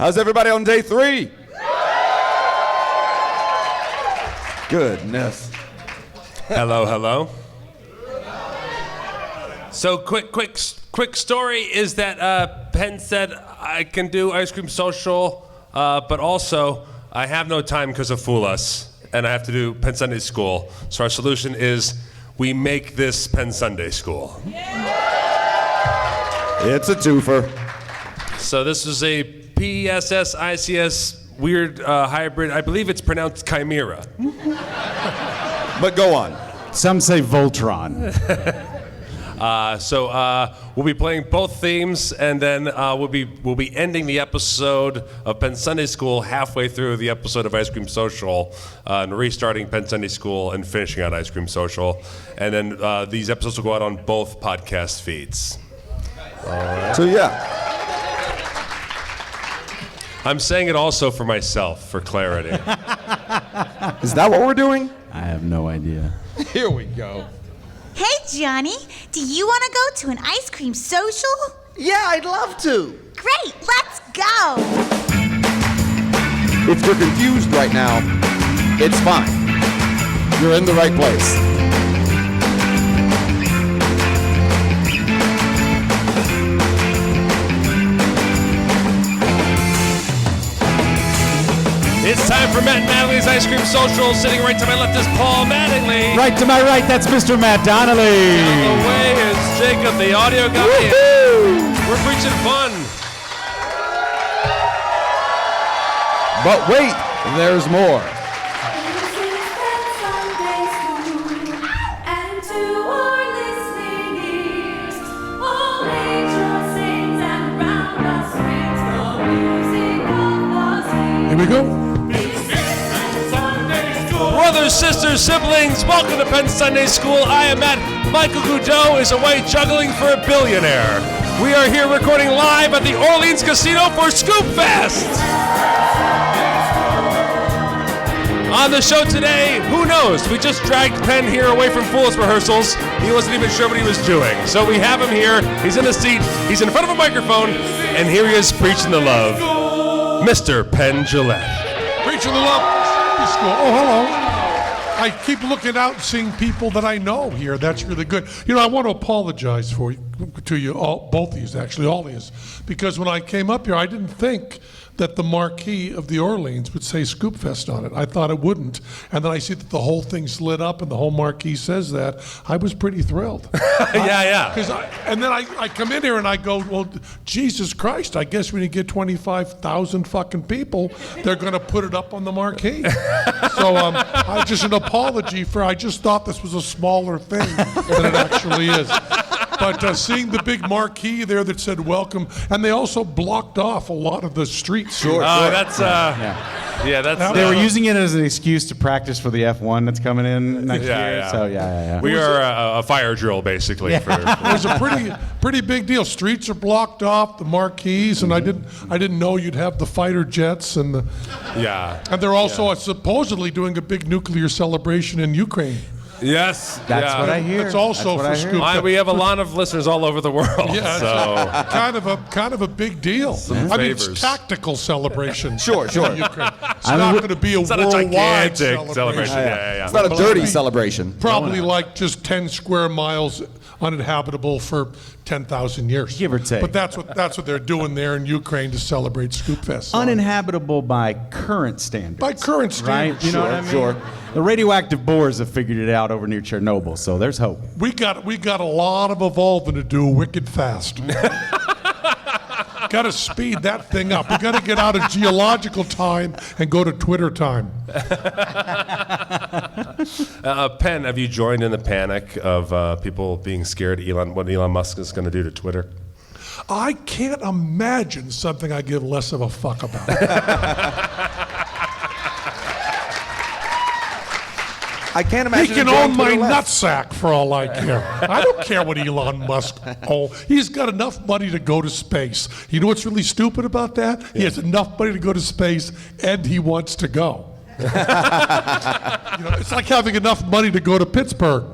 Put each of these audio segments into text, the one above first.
How's everybody on day 3? Goodness. Hello, hello. So quick story is that Penn said I can do ice cream social, but also I have no time because of Fool Us, and I have to do Penn Sunday School. So our solution is we make this Penn Sunday School. It's a twofer. So this is a PSS ICS weird hybrid. I believe it's pronounced chimera. But go on. Some say Voltron. So we'll be playing both themes, and then we'll be ending the episode of Penn Sunday School halfway through the episode of Ice Cream Social, and restarting Penn Sunday School and finishing out Ice Cream Social, and then these episodes will go out on both podcast feeds. So yeah. I'm saying it also for myself, for clarity. Is that what we're doing? I have no idea. Here we go. Hey, Johnny, do you want to go to an ice cream social? Yeah, I'd love to. Great, let's go. If you're confused right now, it's fine. You're in the right place. It's time for Matt Mattingly's Ice Cream Social. Sitting right to my left is Paul Mattingly. Right to my right, that's Mr. Matt Donnelly. On the way is Jacob, the audio guy. We're preaching fun. But wait, there's more. Here we go. Brothers, sisters, siblings, welcome to Penn Sunday School. I am Matt. Michael Goudeau is away juggling for a billionaire. We are here recording live at the Orleans Casino for Scoop Fest. On the show today, who knows? We just dragged Penn here away from Fool's rehearsals. He wasn't even sure what he was doing. So we have him here. He's in a seat. He's in front of a microphone. And here he is preaching the love. Mr. Penn Jillette. Preaching the love. School. Oh, hello. I keep looking out and seeing people that I know here. That's really good. You know, I want to apologize to you, both of you, actually, all of you, because when I came up here, I didn't think that the marquee of the Orleans would say Scoop Fest on it. I thought it wouldn't. And then I see that the whole thing's lit up and the whole marquee says that. I was pretty thrilled. Yeah. And then I come in here and I go, well, Jesus Christ, I guess when you get 25,000 fucking people, they're going to put it up on the marquee. So I just an apology for, I just thought this was a smaller thing than it actually is. But seeing the big marquee there that said welcome, and they also blocked off a lot of the streets. Sure. That's They were using it as an excuse to practice for the F1 that's coming in next year. Yeah. So yeah. We are a fire drill, basically. It was a pretty big deal. Streets are blocked off, the marquees, and I didn't know you'd have the fighter jets and the. Yeah. And they're also supposedly doing a big nuclear celebration in Ukraine. Yes. That's what I hear. It's also for Scoop. We have a lot of listeners all over the world. Yeah, so. kind of a big deal. Some I mean, favors. it's tactical celebration. Sure. In Ukraine. It's not going to be a It's not a worldwide gigantic celebration. Yeah. It's not a dirty celebration. Probably like just 10 square miles uninhabitable for 10,000 years. Give or take. But that's what they're doing there in Ukraine to celebrate Scoop Fest. Uninhabitable by current standards. By current standards. Right? You know what I mean? Sure. The radioactive boars have figured it out over near Chernobyl, so there's hope. We got a lot of evolving to do wicked fast. Got to speed that thing up. We got to get out of geological time and go to Twitter time. Penn, have you joined in the panic of people being scared what Elon Musk is going to do to Twitter? I can't imagine something I give less of a fuck about. I can't imagine. He can own my nutsack for all I care. I don't care what Elon Musk owns. He's got enough money to go to space. You know what's really stupid about that? He has enough money to go to space, and he wants to go. It's like having enough money to go to Pittsburgh.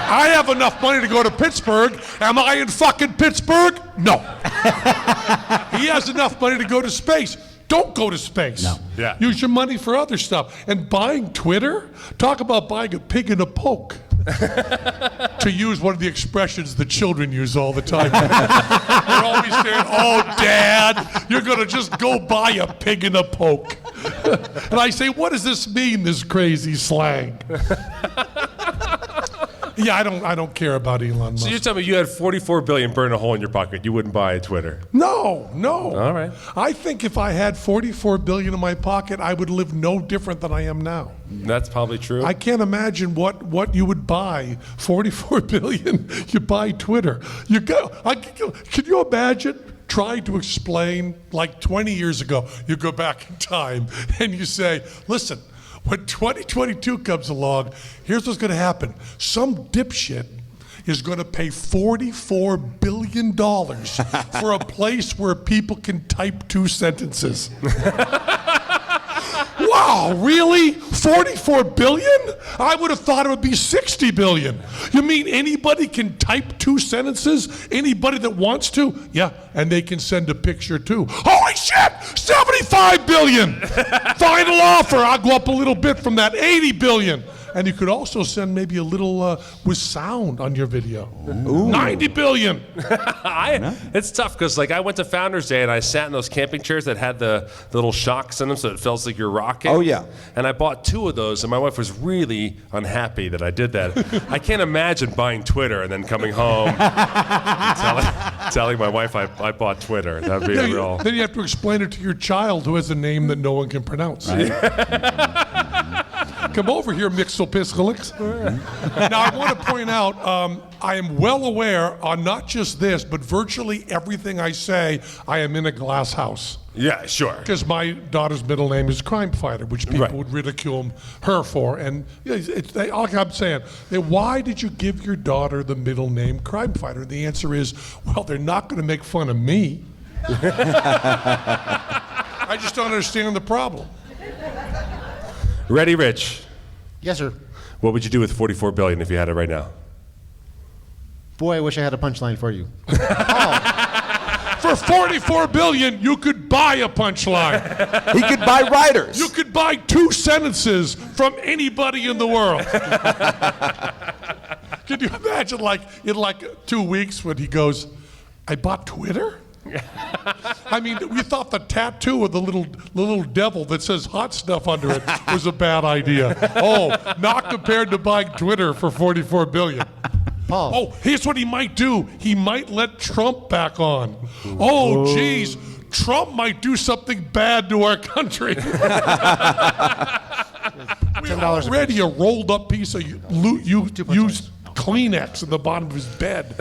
I have enough money to go to Pittsburgh. Am I in fucking Pittsburgh? No. He has enough money to go to space. Don't go to space. No. Yeah. Use your money for other stuff. And buying Twitter, talk about buying a pig in a poke. To use one of the expressions the children use all the time. They're always saying, "Oh, Dad, you're going to just go buy a pig in a poke." And I say, what does this mean, this crazy slang? Yeah, I don't care about Elon Musk. So you're telling me you had $44 billion burn a hole in your pocket, you wouldn't buy Twitter? No. All right. I think if I had $44 billion in my pocket, I would live no different than I am now. That's probably true. I can't imagine what you would buy. $44 billion, you buy Twitter. Can you imagine trying to explain, like 20 years ago, you go back in time and you say, listen, when 2022 comes along, here's what's going to happen. Some dipshit is going to pay $44 billion for a place where people can type 2 sentences. Wow, really? $44 billion? I would have thought it would be $60 billion. You mean anybody can type 2 sentences? Anybody that wants to? Yeah, and they can send a picture too. Holy shit! $75 billion! Final offer. I'll go up a little bit from that. $80 billion. And you could also send maybe a little with sound on your video. Ooh. $90 billion. It's tough because I went to Founders Day and I sat in those camping chairs that had the little shocks in them so it feels like you're rocking. Oh, yeah. And I bought 2 of those and my wife was really unhappy that I did that. I can't imagine buying Twitter and then coming home and telling my wife I bought Twitter. That'd be real. Then you have to explain it to your child who has a name that no one can pronounce. Right. Come over here, Mixopiscalix. Now, I want to point out, I am well aware on not just this, but virtually everything I say, I am in a glass house. Yeah, sure. Because my daughter's middle name is Crime Fighter, which people would ridicule her for. And like I'm saying, why did you give your daughter the middle name Crime Fighter? And the answer is, well, they're not going to make fun of me. I just don't understand the problem. Reddi Rich. Yes, sir. What would you do with $44 billion if you had it right now? Boy, I wish I had a punchline for you. For $44 billion, you could buy a punchline. He could buy writers. You could buy 2 sentences from anybody in the world. Can you imagine, in 2 weeks when he goes, I bought Twitter? I mean, we thought the tattoo of the little devil that says hot stuff under it was a bad idea. Oh, not compared to buying Twitter for $44 billion. Paul. Oh, here's what he might do. He might let Trump back on. Oh, geez, Trump might do something bad to our country. We already a rolled up piece of used Kleenex in the bottom of his bed.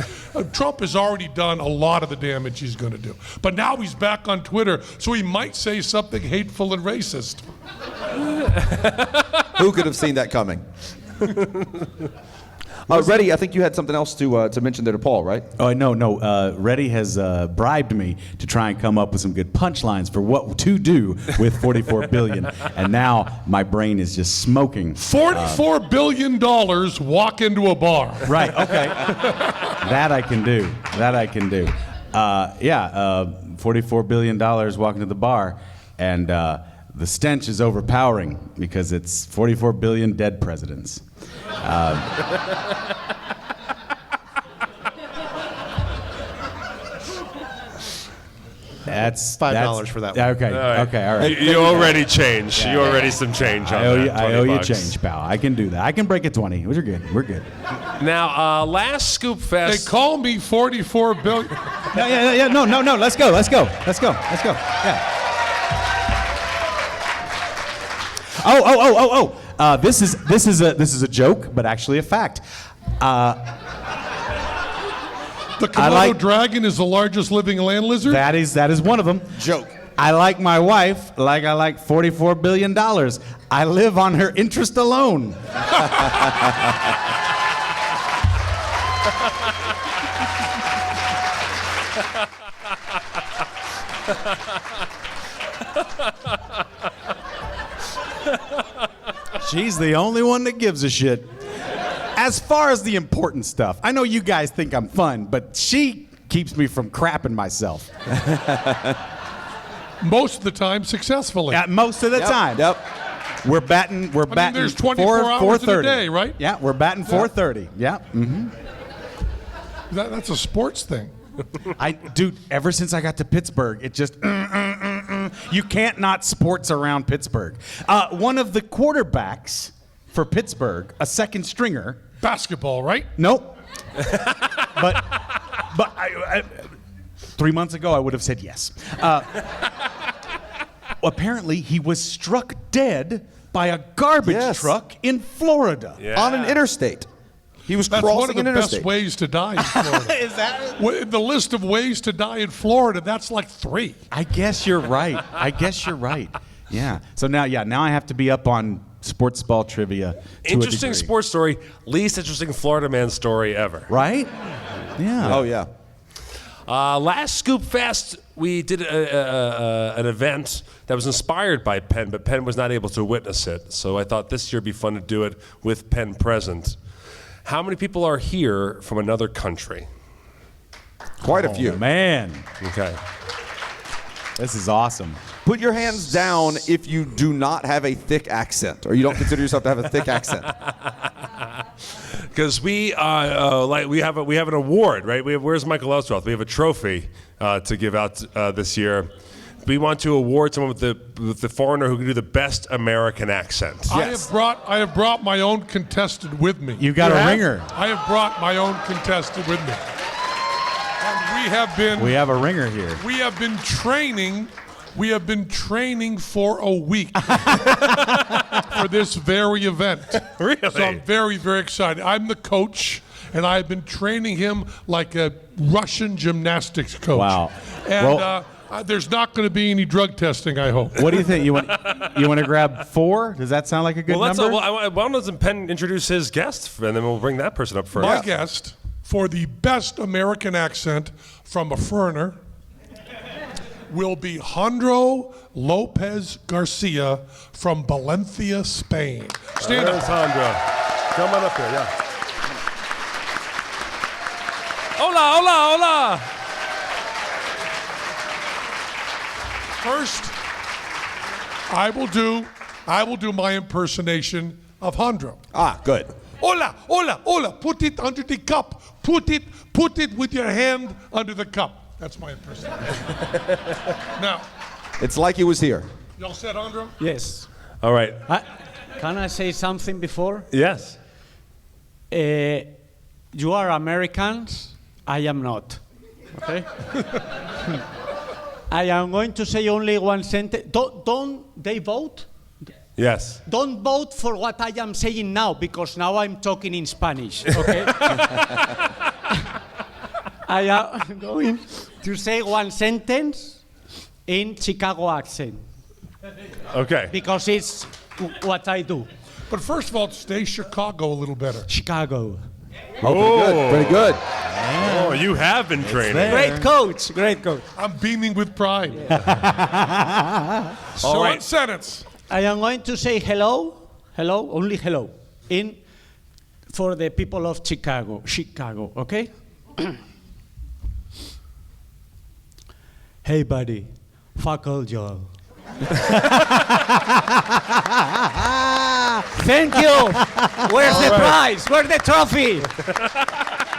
Trump has already done a lot of the damage he's going to do. But now he's back on Twitter, so he might say something hateful and racist. Who could have seen that coming? Reddi, I think you had something else to mention there to Paul, right? Oh, no. Reddi has bribed me to try and come up with some good punchlines for what to do with $44 billion. And now my brain is just smoking. $44 billion walk into a bar. Right, okay. That I can do. $44 billion walking to the bar. And the stench is overpowering because it's 44 billion dead presidents. That's $5 for that one. Okay, all right. You already changed. You already some change on that. I owe you $20. change, pal. I can do that. I can break it 20. We're good. Now, last Scoop Fest. They call me 44 billion. No. Let's go. Yeah. Oh. This is a joke, but actually a fact. The Komodo dragon is the largest living land lizard? That is one of them. Joke. I like my wife like I like $44 billion. I live on her interest alone. She's the only one that gives a shit. as far as the important stuff, I know you guys think I'm fun, but she keeps me from crapping myself. Most of the time, successfully. Most of the time. Yep. We're batting. We're batting. There's 24 hours in a 4:30. day, right? Yeah, we're batting 4:30. Yeah. Mm-hmm. That's a sports thing. Dude, ever since I got to Pittsburgh, it just you can't not sports around Pittsburgh. One of the quarterbacks for Pittsburgh, a second stringer. Basketball, right? Nope. but I 3 months ago, I would have said yes. Apparently, he was struck dead by a garbage truck in Florida. Yeah. On an interstate. He was That's crossing one of the an interstate. best ways to die in Florida. Is that? The list of ways to die in Florida, that's like 3. I guess you're right. Yeah. So now I have to be up on sports ball trivia. To Interesting a degree. sports story. Least interesting Florida man story ever. Right? Yeah. Oh, yeah. Last Scoop Fest, we did an event that was inspired by Penn, but Penn was not able to witness it. So I thought this year would be fun to do it with Penn present. How many people are here from another country? Quite a few. Man, Okay. this is awesome. Put your hands down if you do not have a thick accent, or you don't consider yourself to have a thick accent. Because we have an award, right? Where's Michael Ellsworth? We have a trophy to give out this year. We want to award someone with the foreigner who can do the best American accent. Yes. I have brought my own contestant with me. You got a ringer. I have brought my own contestant with me. And We have a ringer here. we have been training for a week for this very event. Really? So I'm very, very excited. I'm the coach, and I've been training him like a Russian gymnastics coach. Wow. And there's not going to be any drug testing, I hope. What do you think? You want to grab 4? Does that sound like a good number? Why doesn't Penn introduce his guest, and then we'll bring that person up first. My guest for the best American accent from a foreigner will be Jandro Lopez Garcia from Valencia, Spain. Stand There's up. Jandro. Come on up here, yeah. Hola, hola, hola. First, I will do my impersonation of Jandro. Ah, good. Hola, hola, hola. Put it under the cup. Put it with your hand under the cup. That's my impersonation. Now, It's like he was here. y'all said Jandro? Yes. All right. Can I say something before? Yes. You are Americans. I am not. Okay? I am going to say only one sentence. Don't they vote? Yes. Don't vote for what I am saying now, because now I'm talking in Spanish. Okay? I am going to say one sentence in Chicago accent, Okay. because it's what I do. But first of all, stay Chicago a little better. Chicago. Oh, pretty good. Oh, you have been training. Great coach. Great coach. I'm beaming with pride. So All right. one sentence. I am going to say hello, only hello, for the people of Chicago, okay? Hey, buddy, fuck all y'all. Thank you. Where's the prize? Where's the trophy?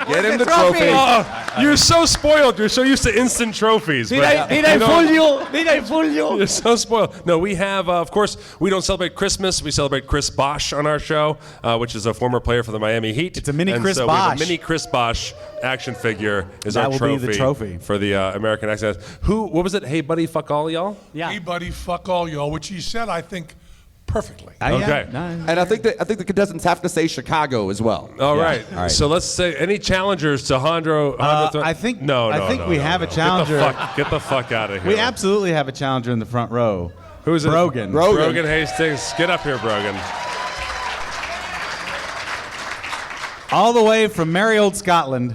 Get him the the trophy. trophy. Oh, you're so spoiled. You're so used to instant trophies. Did but I fool you? Did I fool you? You're so spoiled. No, we have, of course, we don't celebrate Christmas. We celebrate Chris Bosh on our show, which is a former player for the Miami Heat. It's a mini and Chris so we have Bosh. a mini Chris Bosh action figure is That our will trophy, be the trophy. for the American accent. What was it? Hey, buddy, fuck all y'all? Yeah. Hey, buddy, fuck all y'all, which he said, I think, perfectly. Okay. And I think the contestants have to say Chicago as well. All right. All right. So let's say any challengers to Jandro. I think we have a challenger. Get the fuck out of here. We absolutely have a challenger in the front row. Who's it? Brogan. Brogan Hastings. Get up here, Brogan. All the way from merry old Scotland.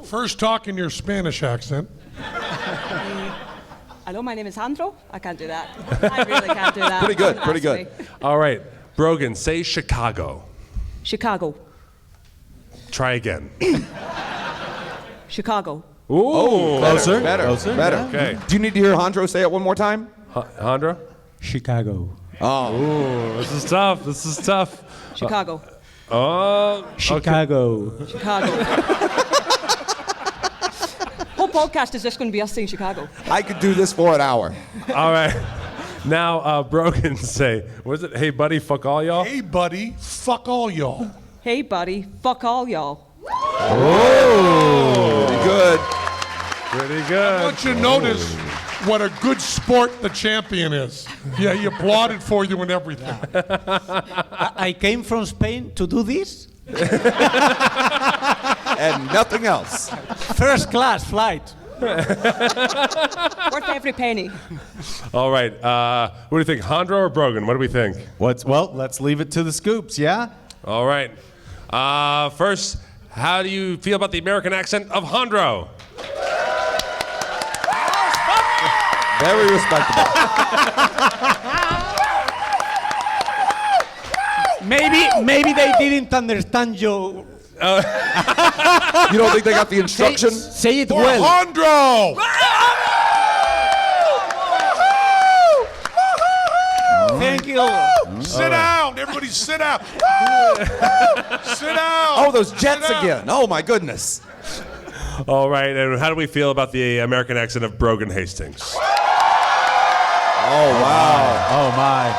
First, talk in your Spanish accent. Hello, my name is Jandro. I can't do that. I really can't do that. Pretty good, Don't pretty ask good. me. All right. Brogan, say Chicago. Chicago. Try again. Chicago. Ooh. Better. Better. Okay. Do you need to hear Jandro say it one more time? Jandro? Chicago. Ooh, this is tough. Chicago. Chicago. Chicago. Whole podcast is just going to be us saying Chicago. I could do this for an hour. All right. Now, Brogan, say, what is it? Hey, buddy, fuck all y'all? Hey, buddy, fuck all y'all. Hey, buddy, fuck all y'all. Pretty good. Pretty I good. want you to notice what a good sport the champion is. Yeah, he applauded for you and everything. I came from Spain to do this. And nothing else. First class flight. Worth every penny. All right. What do you think, Jandro or Brogan? What do we think? Well, let's leave it to the scoops, yeah? All right. First, how do you feel about the American accent of Jandro? Very respectable. Maybe they didn't understand you. You don't think they got the instruction? Say it For well. Jandro! Thank you. Sit down. Everybody sit down. Sit down. Oh, those Jets Sit down. again. Oh, my goodness. All right. And how do we feel about the American accent of Brogan Hastings? Oh, wow. Oh, my.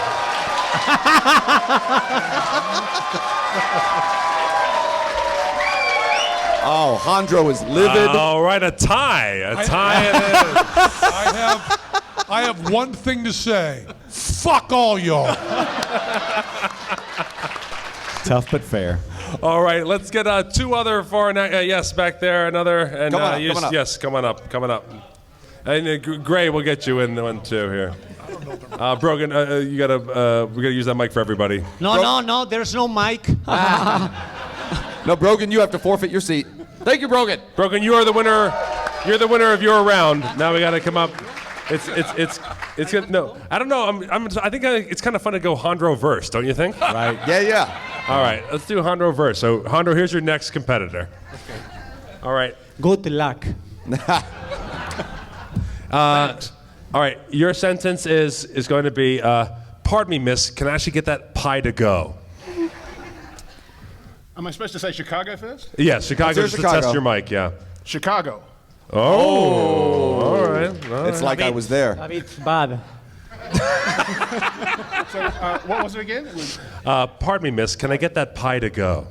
Oh, Jandro is livid. All right. A tie. A tie it is. I have one thing to say. Fuck all y'all. Tough but fair. All right. Let's get two other foreign. Yes, back there. Another. And Come on up, come on up. Yes, coming up. And Gray, we'll get you in one too here. Brogan, we gotta use that mic for everybody. No, there's no mic. No, Brogan, you have to forfeit your seat. Thank you, Brogan. Brogan, you are the winner. You're the winner of your round. Now we gotta come up. It's good. No, I don't know. I think it's kind of fun to go Jandro verse, don't you think? Right. Yeah. All right, let's do Jandro verse. So Jandro, here's your next competitor. Okay. All right. Good luck. All right. Your sentence is going to be, pardon me, miss. Can I actually get that pie to go? Am I supposed to say Chicago first? Yes, Chicago. Let's Just hear to test Chicago. your mic. Yeah. Chicago. Oh. All right. It's like I was there. A bit bad. So, what was it again? It was, Pardon me, miss. Can I get that pie to go?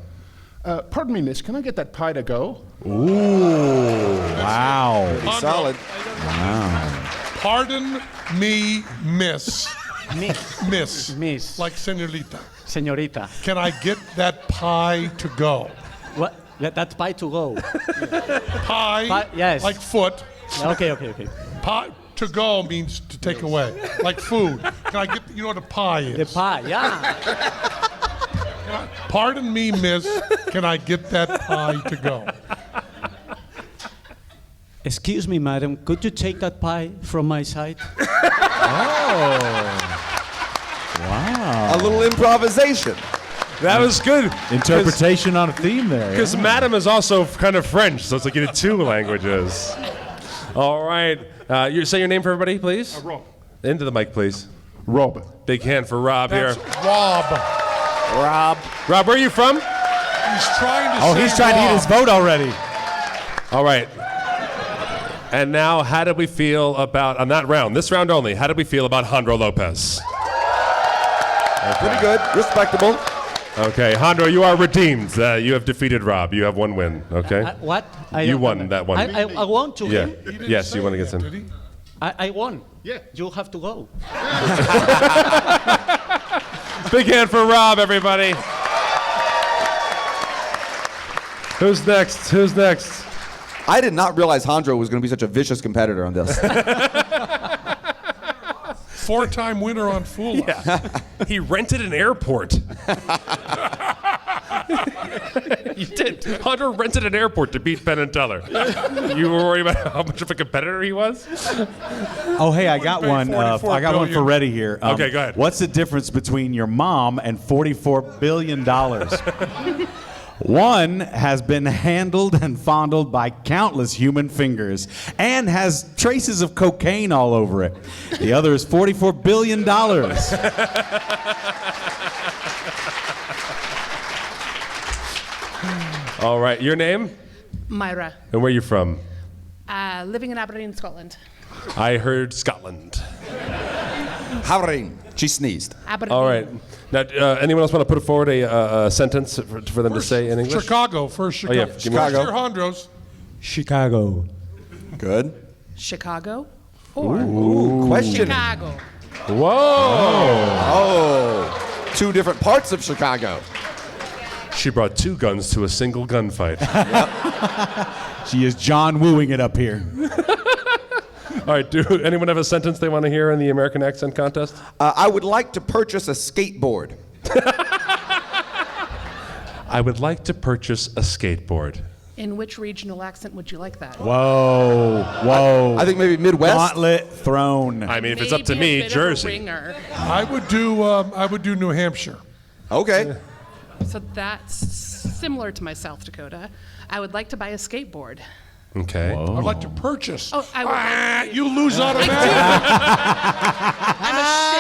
pardon me, miss, can I get that pie to go? Wow. Pretty solid. Pardon me, miss. Miss. Miss. Like senorita. Señorita. Can I get that pie to go? What? That's pie to go. Pie, Pie, yes. like foot. Okay. Pie to go means to take away, like food. Can I get, you know what a pie is? The pie, yeah. Pardon me, miss, can I get that pie to go? Excuse me, madam, could you take that pie from my side? A little improvisation. That was good. Interpretation on a theme there. Because Madam is also kind of French, so it's like you did two languages. All right. You say your name for everybody, please? Rob. Into the mic, please. Rob. Big hand for Rob That's here. Rob. Rob, where are you from? He's trying to say Oh, he's trying to get his vote already. All right. And now, how did we feel about, on that round, this round only, how did we feel about Jandro Lopez? Pretty good. Respectable. Okay, Jandro, you are redeemed. You have defeated Rob. You have one win, okay? What? You won that one. I won to Yeah. him. Yes, you won against Did him. he? I won. Yeah. You have to go. Big hand for Rob, everybody. Who's next? Who's next? I did not realize Jandro was going to be such a vicious competitor on this. Four-time winner on Fool Us. He rented an airport. You did. Jandro rented an airport to beat Penn and Teller. You were worried about how much of a competitor he was? Oh, hey, I got one. I got one for Reddi here. Okay, go ahead. What's the difference between your mom and $44 billion? One has been handled and fondled by countless human fingers and has traces of cocaine all over it. The other is $44 billion. All right, your name? Myra. And where are you from? Living in Aberdeen, Scotland. I heard Scotland. Howring. She sneezed. Aberdeen. All right. Now, anyone else want to put forward a sentence for them to say in English? Chicago. First Chicago. yeah, give me Chicago. First year Jandros. Chicago. Good. Chicago. Or Ooh, question. Chicago. Whoa! Oh, two different parts of Chicago. She brought two guns to a single gunfight. She is John Wooing it up here. All right, do anyone have a sentence they want to hear in the American accent contest? I would like to purchase a skateboard. I would like to purchase a skateboard. In which regional accent would you like that? Whoa. I think maybe Midwest. Gauntlet thrown. I mean, if it's up to Maybe a me, bit of a Jersey. ringer. I would do New Hampshire. Okay. So that's similar to my South Dakota. I would like to buy a skateboard. Okay. I'd like to purchase. Oh, I would like to. You lose automatically. I'm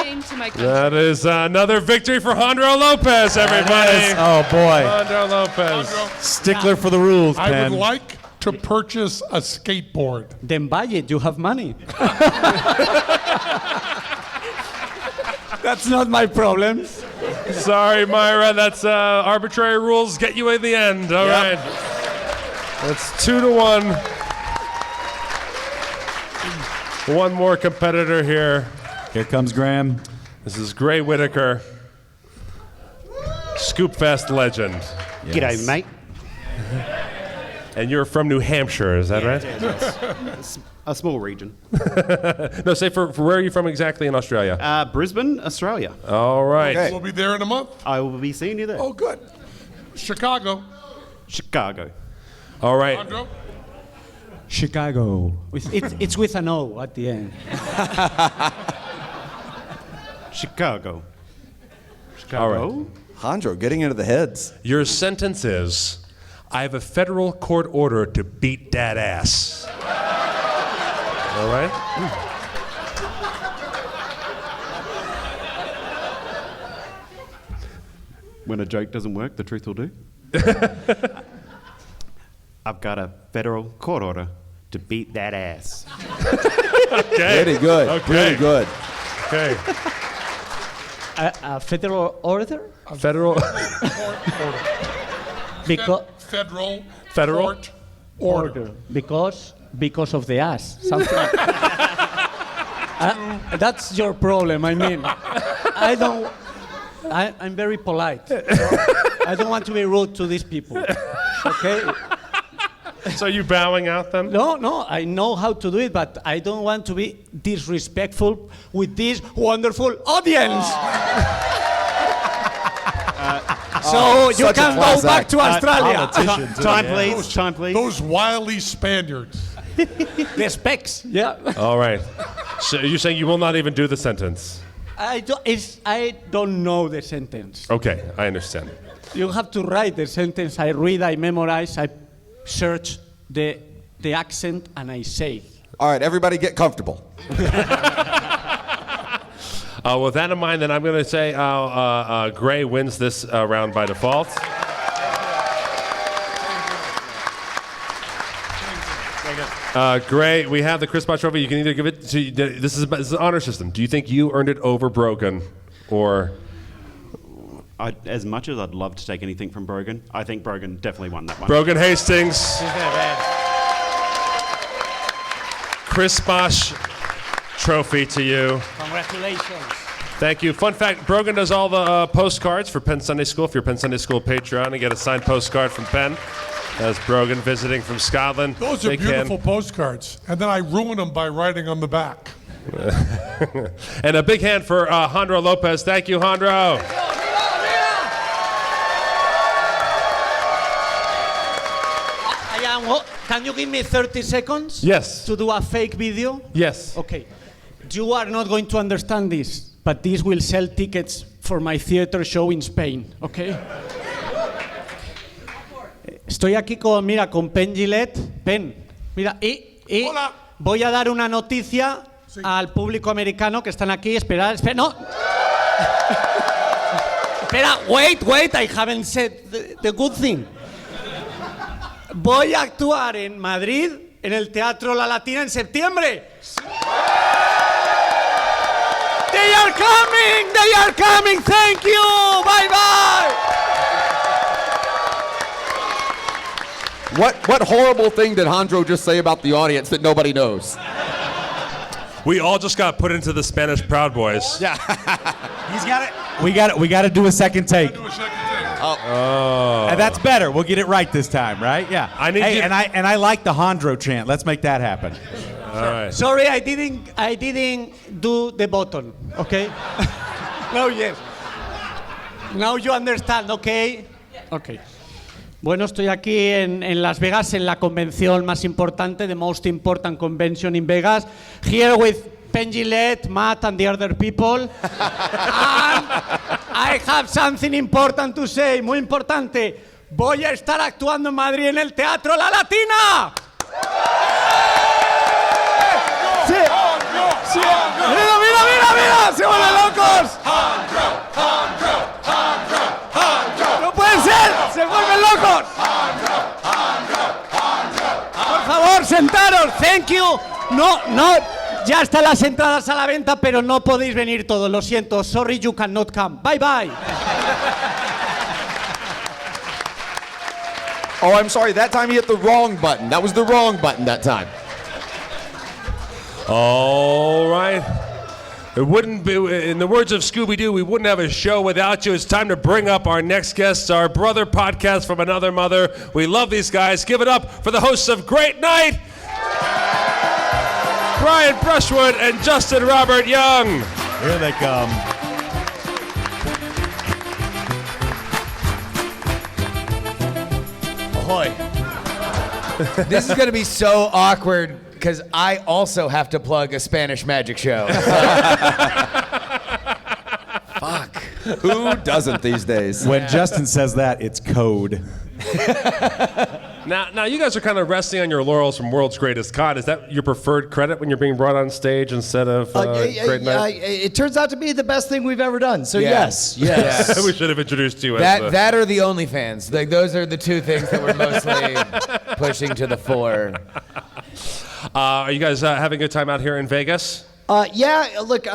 ashamed to my country. That is another victory for Jandro Lopez, everybody. Oh, boy. Jandro Lopez. Stickler for the rules, I Penn. would like to purchase a skateboard. Then buy it. You have money. That's not my problem. Sorry, Myra. That's arbitrary rules get you in the end. All right. That's 2-1. One more competitor here. Here comes Graham. This is Gray Whitaker, Scoop Fest legend. G'day, mate. And you're from New Hampshire, is that right? It's a small region. No, say for where are you from exactly in Australia? Brisbane, Australia. All right. Okay. We'll be there in a month. I will be seeing you there. Oh, good. Chicago. Chicago. All right. Jandro. Chicago. It's with an O at the end. Chicago. All right. Jandro, getting into the heads. Your sentence is, I have a federal court order to beat that ass. All right? When a joke doesn't work, the truth will do. I've got a federal court order to beat that ass. Okay. Pretty good. Okay. Really good. Okay. A federal order? Federal. Because Federal. Federal? Court order. because of the ass. Something. That's your problem. I mean, I'm very polite. I don't want to be rude to these people. Okay. So you bowing out then? No, I know how to do it, but I don't want to be disrespectful with this wonderful audience. So you such a can go class back act. to Australia. Time, please. Time, please. Those wily Spaniards. The specs. Yeah. All right. So you're saying you will not even do the sentence? I don't know the sentence. Okay, I understand. You have to write the sentence. I read, I memorize, I search the accent, and I say. All right, everybody get comfortable. With that in mind, then I'm going to say Gray wins this round by default. Gray, we have the Chris Bosh Trophy. You can either give it to. This is an honor system. Do you think you earned it over Brogan, or? As much as I'd love to take anything from Brogan, I think Brogan definitely won that one. Brogan Hastings. Chris Bosh Trophy to you. Congratulations. Thank you. Fun fact, Brogan does all the postcards for Penn Sunday School. If you're a Penn Sunday School Patreon and get a signed postcard from Penn, that's Brogan visiting from Scotland. Those are Big beautiful hand. postcards. And then I ruin them by writing on the back. And a big hand for Jandro Lopez. Thank you, Jandro. Can you give me 30 seconds? Yes. To do a fake video? Yes. Okay. You are not going to understand this, but this will sell tickets for my theater show in Spain, okay? Estoy aquí con Penn Gillette. Penn, mira, y Hola. voy a dar una noticia al público americano que están aquí. Espera, no. Espera, wait, I haven't said the good thing. Voy a actuar en Madrid, en el Teatro La Latina, en septiembre. They are coming, thank you, bye. What horrible thing did Jandro just say about the audience that nobody knows? We all just got put into the Spanish Proud Boys. Yeah. He's got it. We got to do a second take. And that's better. We'll get it right this time, right? Yeah. And I like the Jandro chant. Let's make that happen. All right. Sorry, I didn't do the button, okay? No, yes. Now you understand, okay? Okay. Bueno, estoy aquí en Las Vegas en la convención más importante, the most important convention in Vegas, here with Penn Gillette, Matt and the other people. And I have something important to say, muy importante. Voy a estar actuando en Madrid en el Teatro La Latina. Sí. Sí. Mira, se vuelven locos. No puede ser, se vuelven locos. Por favor, sentaros, thank you. No, ya están las entradas a la venta, pero no podéis venir todos, lo siento. Sorry, you cannot come. Bye. Oh, I'm sorry. That time he hit the wrong button. That was the wrong button that time. All right. It wouldn't be, in the words of Scooby-Doo, we wouldn't have a show without you. It's time to bring up our next guests, our brother podcast from another mother. We love these guys. Give it up for the hosts of Great Night, Brian Brushwood and Justin Robert Young. Here they come. Ahoy. This is going to be so awkward because I also have to plug a Spanish magic show. Fuck. Who doesn't these days? When Justin says that, it's code. Now, you guys are kind of resting on your laurels from World's Greatest Con. Is that your preferred credit when you're being brought on stage instead of Great Night? It turns out to be the best thing we've ever done. So Yeah. yes. We should have introduced you as That or the OnlyFans. Like those are the two things that we're mostly pushing to the fore. Are you guys having a good time out here in Vegas? Yeah, look,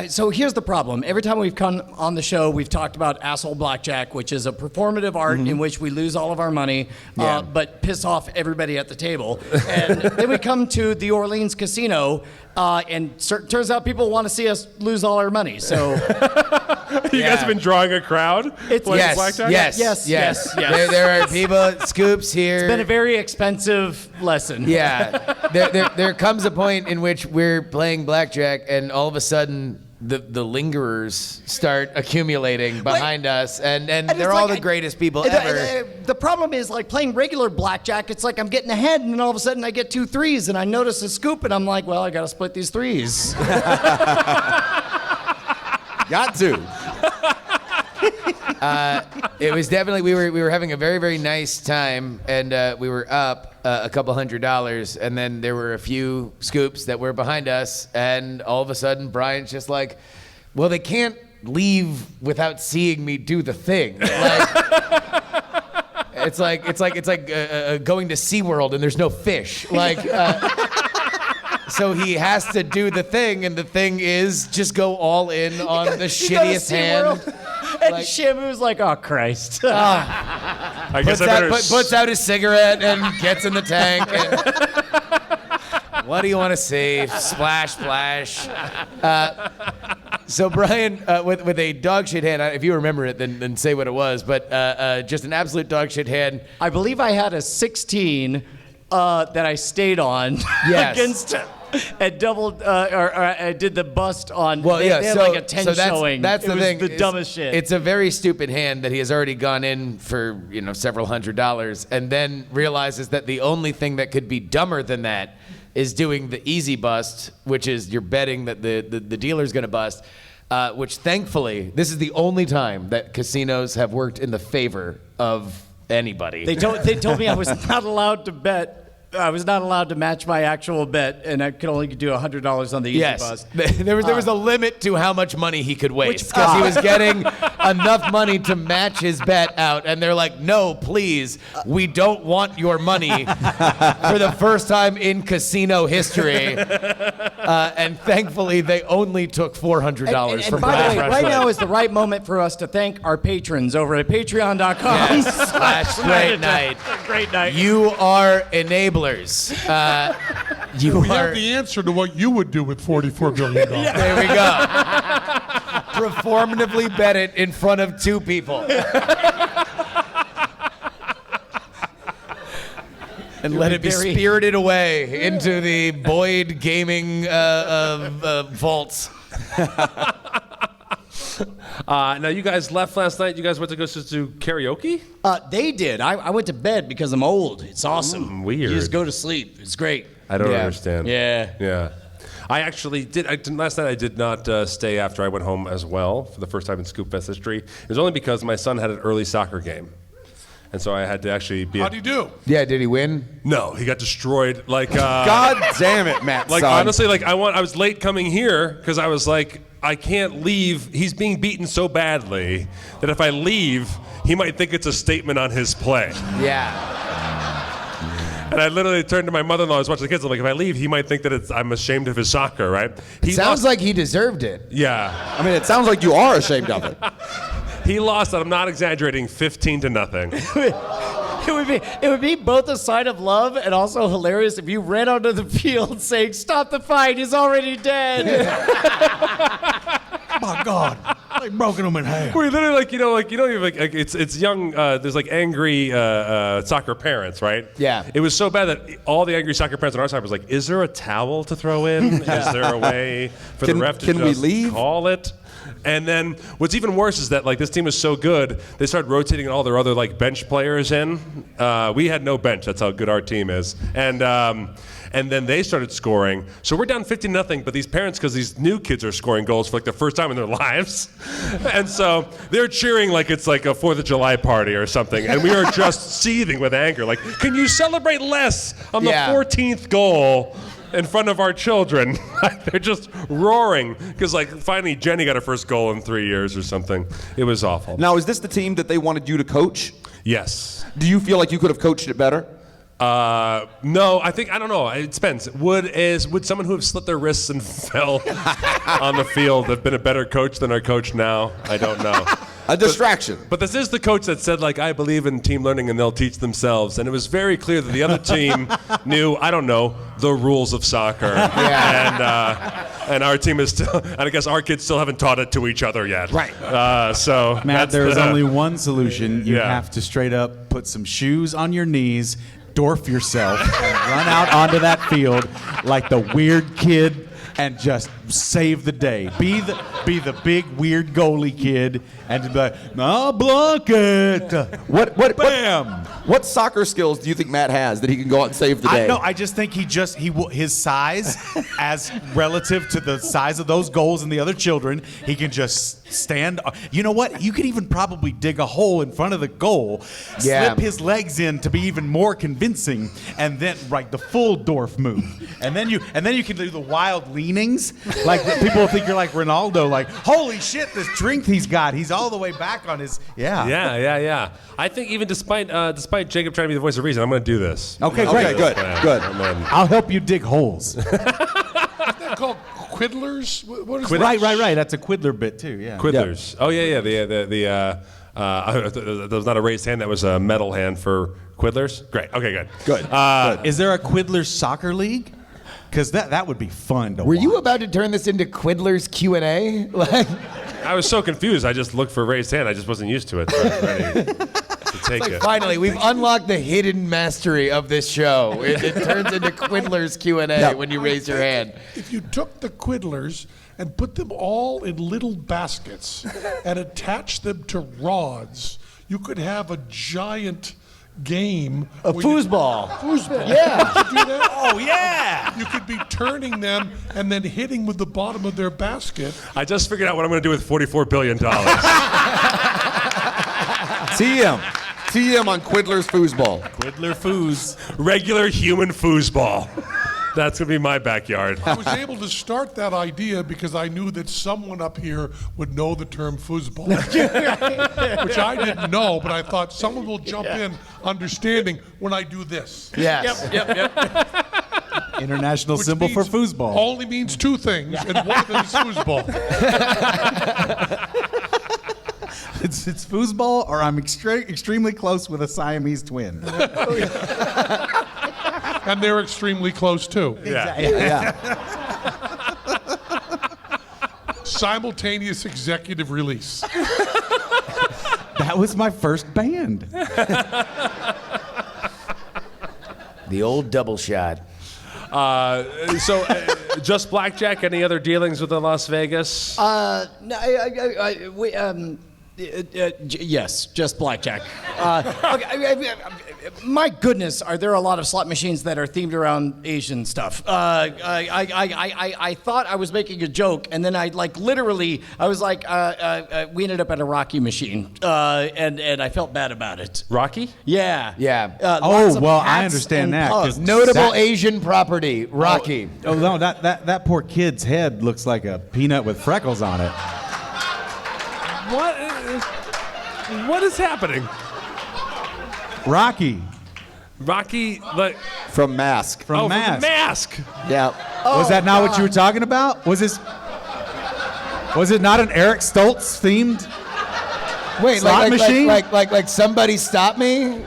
so here's the problem. Every time we've come on the show, we've talked about asshole blackjack, which is a performative art in which we lose all of our money, but piss off everybody at the table. And then we come to the Orleans Casino, and turns out people want to see us lose all our money. So You guys have been drawing a crowd playing blackjack? Yes. There are people, Scoops here. It's been a very expensive lesson. Yeah, there comes a point in which we're playing blackjack, and all of a sudden the lingerers start accumulating behind us, and they're all the greatest people ever. The problem is, like, playing regular blackjack, it's like I'm getting ahead, and then all of a sudden I get 2 threes, and I notice a scoop, and I'm like, well, I got to split these threes. Got to. It was definitely we were having a very, very nice time, and we were up a couple $100, and then there were a few scoops that were behind us, and all of a sudden Brian's just like, well, they can't leave without seeing me do the thing. It's like going to SeaWorld and there's no fish. So he has to do the thing, and the thing is just go all in on the shittiest hand. And Shamu's like, oh, Christ. I guess puts out his cigarette and gets in the tank. And what do you want to see? Splash, splash. So Brian, with a dog shit hand, if you remember it, then say what it was, but just an absolute dog shit hand. I believe I had a 16 that I stayed on against and doubled or did the bust on. Well, they had like a 10 that's, showing. That's it the was thing. the dumbest shit. It's a very stupid hand that he has already gone in for, several $100s, and then realizes that the only thing that could be dumber than that is doing the easy bust, which is you're betting that the dealer's going to bust. Which thankfully, this is the only time that casinos have worked in the favor of anybody. They told me I was not allowed to bet. I was not allowed to match my actual bet, and I could only do $100 on the easy bust. There was a limit to how much money he could waste because he was getting enough money to match his bet out, and they're like, "No, please, we don't want your money for the first time in casino history." And thankfully, they only took $400 from by the way, Black right now is the right moment for us to thank our patrons over at patreon.com. Yes, great night. Great night. You are enablers. We have the answer to what you would do with $44 billion. There we go. Performatively bet it in front of two people. And let it be spirited away into the Boyd gaming vaults. Now, you guys left last night. You guys went to go do karaoke? They did. I went to bed because I'm old. It's awesome. Weird. You just go to sleep. It's great. I don't understand. Yeah. I actually did. Last night I did not stay after I went home as well for the first time in Scoop Fest history. It was only because my son had an early soccer game. And so I had to actually be. How'd he do? Yeah, did he win? No, he got destroyed. God damn it, Matt. Honestly, I was late coming here because I was like, I can't leave. He's being beaten so badly that if I leave, he might think it's a statement on his play. Yeah. And I literally turned to my mother-in-law. I was watching the kids. I'm like, if I leave, he might think that I'm ashamed of his soccer, right? Sounds like he deserved it. Yeah. I mean, it sounds like you are ashamed of it. He lost, and I'm not exaggerating, 15-0. It would be both a sign of love and also hilarious if you ran onto the field saying, "Stop the fight! He's already dead." My God, they've broken him in half. We literally it's young. There's angry soccer parents, right? Yeah. It was so bad that all the angry soccer parents on our side was like, "Is there a towel to throw in? Is there a way for the ref to just call it?" And then what's even worse is that this team is so good, they started rotating all their other bench players in. We had no bench. That's how good our team is. And then they started scoring. So we're down 15-0, but these parents, because these new kids are scoring goals for the first time in their lives. And so they're cheering like it's a 4th of July party or something. And we are just seething with anger. Can you celebrate less on the 14th goal in front of our children? They're just roaring because finally Jenny got her first goal in 3 years or something. It was awful. Now, is this the team that they wanted you to coach? Yes. Do you feel like you could have coached it better? No, I don't know. It depends. Would someone who have slit their wrists and fell on the field have been a better coach than our coach now? I don't know. A distraction. But this is the coach that said, I believe in team learning and they'll teach themselves. And it was very clear that the other team knew, I don't know, the rules of soccer. Yeah. And our team is still, and I guess our kids still haven't taught it to each other yet. Right. So Matt, there's only one solution. You Yeah. have to straight up put some shoes on your knees, dwarf yourself, and run out onto that field like the weird kid and just save the day. Be the big weird goalie kid and be like, "No, block it." Bam. What soccer skills do you think Matt has that he can go out and save the day? I just think his size, as relative to the size of those goals and the other children, he can just stand. You know what? You could even probably dig a hole in front of the goal, slip his legs in to be even more convincing, and then the full Dorf move, and then you can do the wild leanings. People will think you're like Ronaldo. Holy shit, this strength he's got. He's all the way back on his. Yeah. I think even despite Jacob trying to be the voice of reason, I'm going to do this. Okay, great. Good. I'll help you dig holes. Isn't that called Quiddlers? What is that? Right. That's a Quiddler bit too. Yeah. Quiddlers. Oh yeah. That was not a raised hand. That was a metal hand for Quiddlers. Great. Okay. Good. Is there a Quiddler soccer league? Because that would be fun to watch. Were you about to turn this into Quiddler's Q&A? I was so confused. I just looked for raised hand. I just wasn't used to it. So I was ready to take it. Finally, we've unlocked the hidden mastery of this show. It turns into Quiddler's Q&A when you raise your hand. If you took the Quiddlers and put them all in little baskets and attached them to rods, you could have a giant game. A foosball. Foosball. Yeah. Could you do that? Oh, yeah. You could be turning them and then hitting with the bottom of their basket. I just figured out what I'm going to do with $44 billion. TM on Quiddler's Foosball. Quiddler foos. Regular human foosball. That's going to be my backyard. I was able to start that idea because I knew that someone up here would know the term foosball, which I didn't know, but I thought someone will jump in understanding when I do this. Yes. Yep. International Which symbol for means- foosball. Only means two things, and one of them is foosball. It's foosball, or I'm extremely close with a Siamese twin. And they're extremely close, too. Yeah. Simultaneous executive release. That was my first band. The old double shot. Just blackjack? Any other dealings with the Las Vegas? Yes, just blackjack. My goodness, are there a lot of slot machines that are themed around Asian stuff? I thought I was making a joke, and then I was like, we ended up at a Rocky machine, and I felt bad about it. Rocky? Yeah. Yeah. Lots of I hats understand and that. 'cause pugs. Notable Asian property, Rocky. Oh no, that poor kid's head looks like a peanut with freckles on it. What is happening? Rocky. Rocky, like From Mask. From Mask. From Mask. Yeah. Was that not what you were talking about? Was it not an Eric Stoltz themed? Wait, Slot machine? like somebody stop me?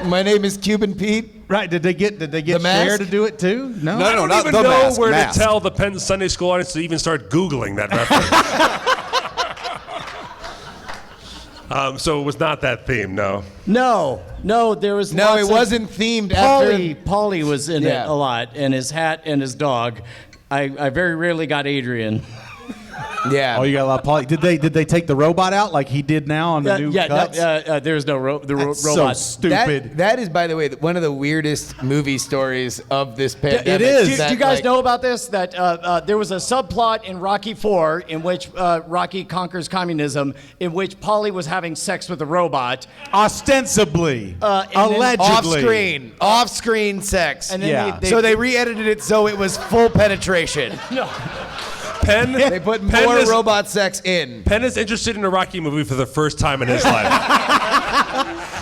My name is Cuban Pete. Right? Did they get The Cher Mask? to do it too? No. No, I don't not even the know Mask, where Mask. to tell the Penn Sunday School audience to even start Googling that reference. So it was not that theme, no. No, there was No, lots it of- wasn't themed after. Paulie was in it Yeah. a lot, and his hat and his dog. I very rarely got Adrian. Yeah. Oh, you got a lot of poly. Did they take the robot out like he did now on the new cuts? There's no That's so robot. stupid. That is, by the way, one of the weirdest movie stories of this pandemic. It is. Do you guys know about this? That there was a subplot in Rocky IV in which Rocky conquers communism, in which Paulie was having sex with a robot. Ostensibly, and then allegedly, off-screen sex. And then Yeah. they So they re-edited it so it was full penetration. no. Penn, They put Penn more is, robot sex in. Penn is interested in a Rocky movie for the first time in his life.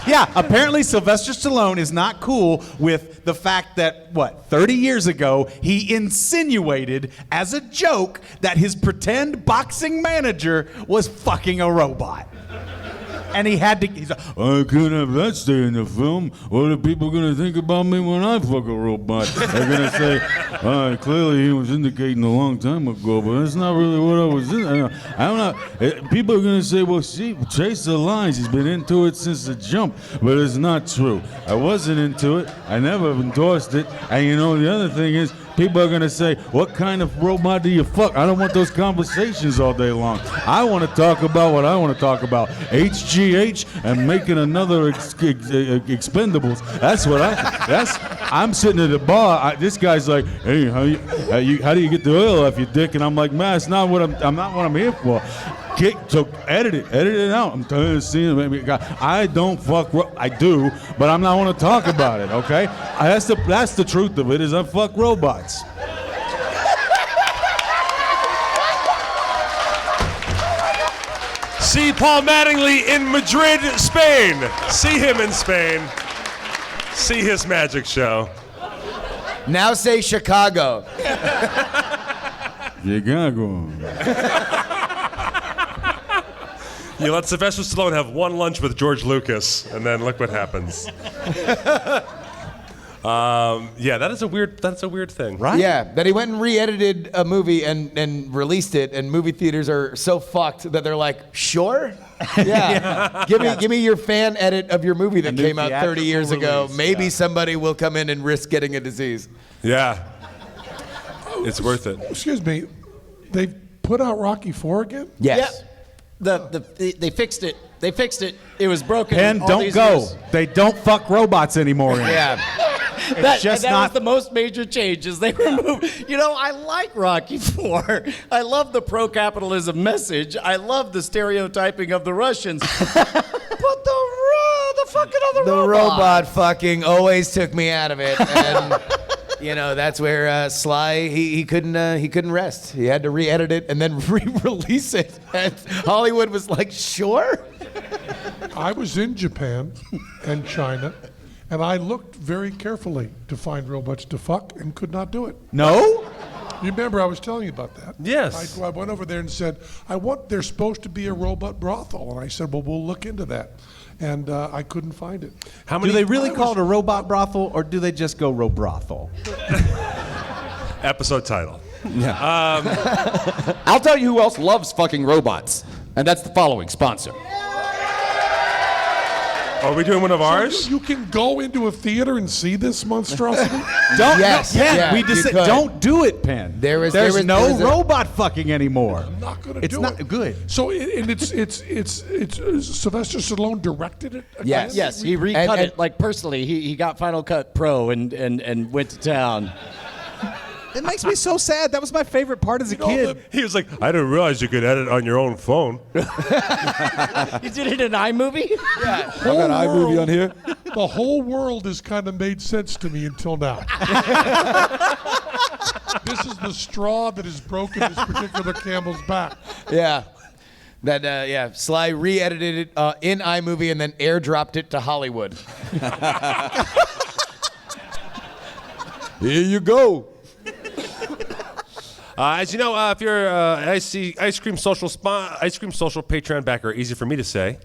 Yeah, apparently Sylvester Stallone is not cool with the fact that, 30 years ago, he insinuated as a joke that his pretend boxing manager was fucking a robot. And he's like, I can't have that stay in the film. What are people going to think about me when I fuck a robot? They're going to say, clearly he was indicating a long time ago, but that's not really what I was in. I don't know. People are going to say, well, see, Chase the lines. He's been into it since the jump, but it's not true. I wasn't into it. I never endorsed it. And you know, the other thing is, people are going to say, what kind of robot do you fuck? I don't want those conversations all day long. I want to talk about what I want to talk about. HGH and making another Expendables. That's what I'm sitting at the bar. This guy's like, hey, how do you get the oil off your dick? And I'm like, man, it's not what I'm here for. So edit it out. I'm tired of seeing it. I don't fuck. I do, but I'm not want to talk about it. Okay, that's the truth of it. Is I fuck robots. See Paul Mattingly in Madrid, Spain. See him in Spain. See his magic show. Now say Chicago. Chicago. You let Sylvester Stallone have one lunch with George Lucas, and then look what happens. Yeah, that's a weird thing. Right? Yeah, that he went and re-edited a movie and released it, and movie theaters are so fucked that they're like, sure? Yeah. Give me your fan edit of your movie that new came out 30 years ago. release, Maybe somebody will come in and risk getting a disease. Yeah. It's worth it. Excuse me, they put out Rocky IV again? Yes. They fixed it. They fixed it. It was broken. Penn, all don't these go. years. They don't fuck robots anymore. Yeah. That just was not- the most major change is they removed. You know, I like Rocky IV. I love the pro-capitalism message. I love the stereotyping of the Russians. But the fucking other The robot fucking always took me out of it, and that's where Sly he couldn't rest. He had to re-edit it and then re-release it, and Hollywood was like, sure. I was in Japan and China, and I looked very carefully to find robots to fuck and could not do it. No? You remember I was telling you about that? Yes. I went over there and said, there's supposed to be a robot brothel. And I said, well, we'll look into that. And I couldn't find it. Do they really call it a robot brothel, or do they just go robrothel? Episode title. Yeah. I'll tell you who else loves fucking robots, and that's the following sponsor. Are we doing one of ours? You can go into a theater and see this monstrosity? Don't. Yes, No, Penn, yeah, we just you said, could. don't do it, Penn. There's no robot fucking anymore. I'm not going to It's do not it. good. So it's Sylvester Stallone directed it? Yes. again? Yes, he recut And- it like personally. He got Final Cut Pro and went to town. It makes me so sad. That was my favorite part as a kid. He was like, I didn't realize you could edit on your own phone. You did it in iMovie? Yeah. I got an iMovie on here. The whole world has kind of made sense to me until now. This is the straw that has broken this particular camel's back. Yeah. That Sly re-edited it in iMovie and then airdropped it to Hollywood. Here you go. As you know, if you're Ice Cream Social Patreon backer, easy for me to say,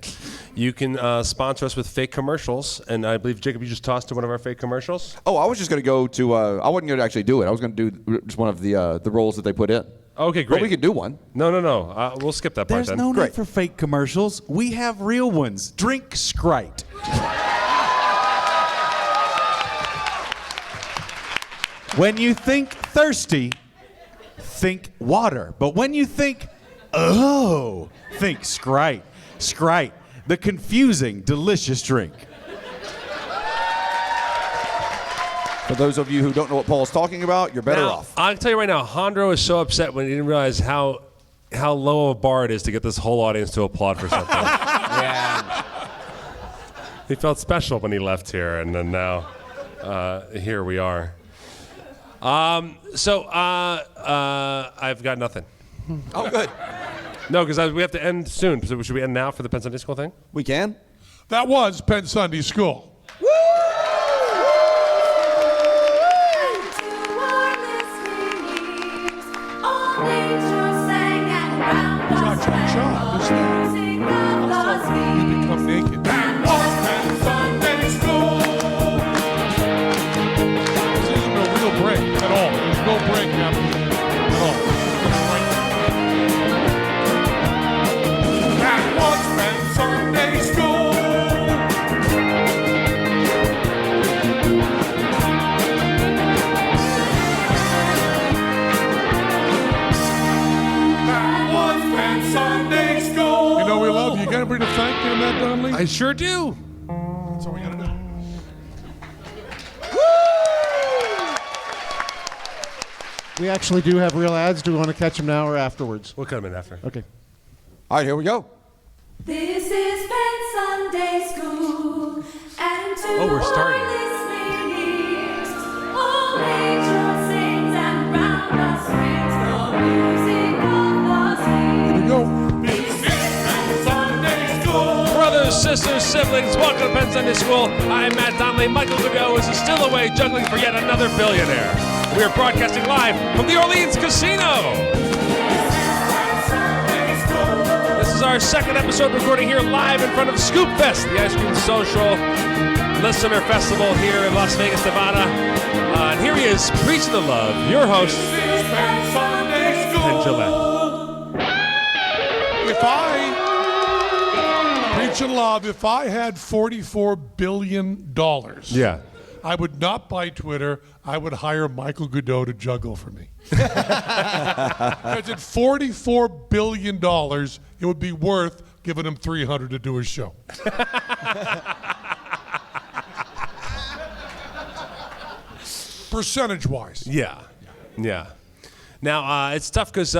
you can sponsor us with fake commercials. And I believe, Jacob, you just tossed to one of our fake commercials. Oh, I was just going to go to. I wasn't going to actually do it. I was going to do just one of the roles that they put in. Okay, great. But we can do one. No. We'll skip that part There's then. no Great. need for fake commercials. We have real ones. Drink Sprite. When you think thirsty, think water. But when you think, think Sprite. Sprite, the confusing, delicious drink. For those of you who don't know what Paul's talking about, you're better Now, off. I'll tell you right now, Jandro is so upset when he didn't realize how low of a bar it is to get this whole audience to applaud for something. Yeah. He felt special when he left here, and then now here we are. So I've got nothing. Oh, good. No, because we have to end soon. So should we end now for the Penn Sunday School thing? We can. That was Penn Sunday School. You become naked. This isn't a real break at all. There's no break happening at all. That was Penn Sunday School. That was Penn Sunday School. You know we love you. You got anybody to thank me on that, Donnelly? I sure do. That's all we gotta do. We actually do have real ads. Do we want to catch them now or afterwards? We'll cut him in after. Okay. All right, here we go. This is Penn Sunday School, and to Oh, we're starting. our listening ears, all nature sings and round us rings the music of the sea. Here we go. This is Penn Sunday School. Brothers, sisters, siblings, welcome to Penn Sunday School. I'm Matt Donnelly. Michael Godot is still away juggling for yet another billionaire. We are broadcasting live from the Orleans Casino. This is our second episode recording here live in front of Scoop Fest, the Ice Cream Social Listener Festival here in Las Vegas, Nevada. And here he is, preaching the love, your host, Penn Gillette. Preaching love, if I had $44 billion, Yeah. I would not buy Twitter. I would hire Michael Godot to juggle for me. Because at $44 billion, it would be worth giving him $300 to do his show. Percentage-wise. Yeah. Now, it's tough because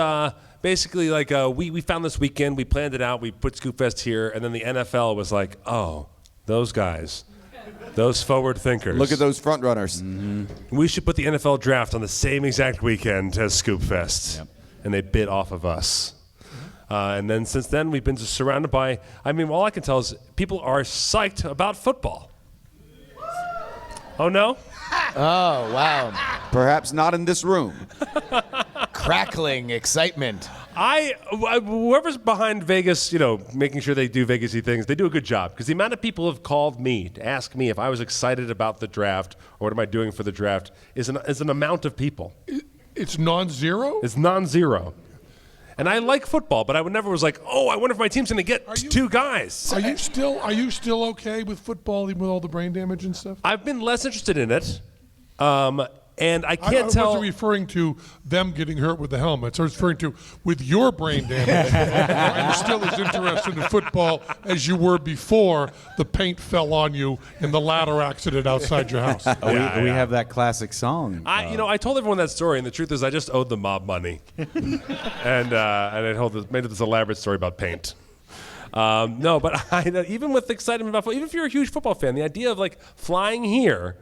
basically, like, we found this weekend, we planned it out, we put Scoop Fest here, and then the NFL was like, oh, those guys, those forward thinkers. Look at those front runners. We should put the NFL draft on the same exact weekend as Scoop Fest. Yep. And they bit off of us. And then since then, we've been just surrounded by, I mean, all I can tell is people are psyched about football. Oh, no? Oh, wow. Perhaps not in this room. Crackling excitement. Whoever's behind Vegas, making sure they do Vegas-y things, they do a good job. Because the amount of people have called me to ask me if I was excited about the draft or what am I doing for the draft is an amount of people. It's non-zero? It's non-zero. And I like football, but I would never was like, oh, I wonder if my team's going to get two guys. Are you still okay with football, even with all the brain damage and stuff? I've been less interested in it. And I can't I tell. wasn't referring to them getting hurt with the helmets. I was referring to with your brain damage. Are you still as interested in football as you were before the paint fell on you in the ladder accident outside your house? We have that classic song. I told everyone that story, and the truth is I just owed the mob money. and I made this elaborate story about paint. No, but even with excitement about football, even if you're a huge football fan, the idea of like flying here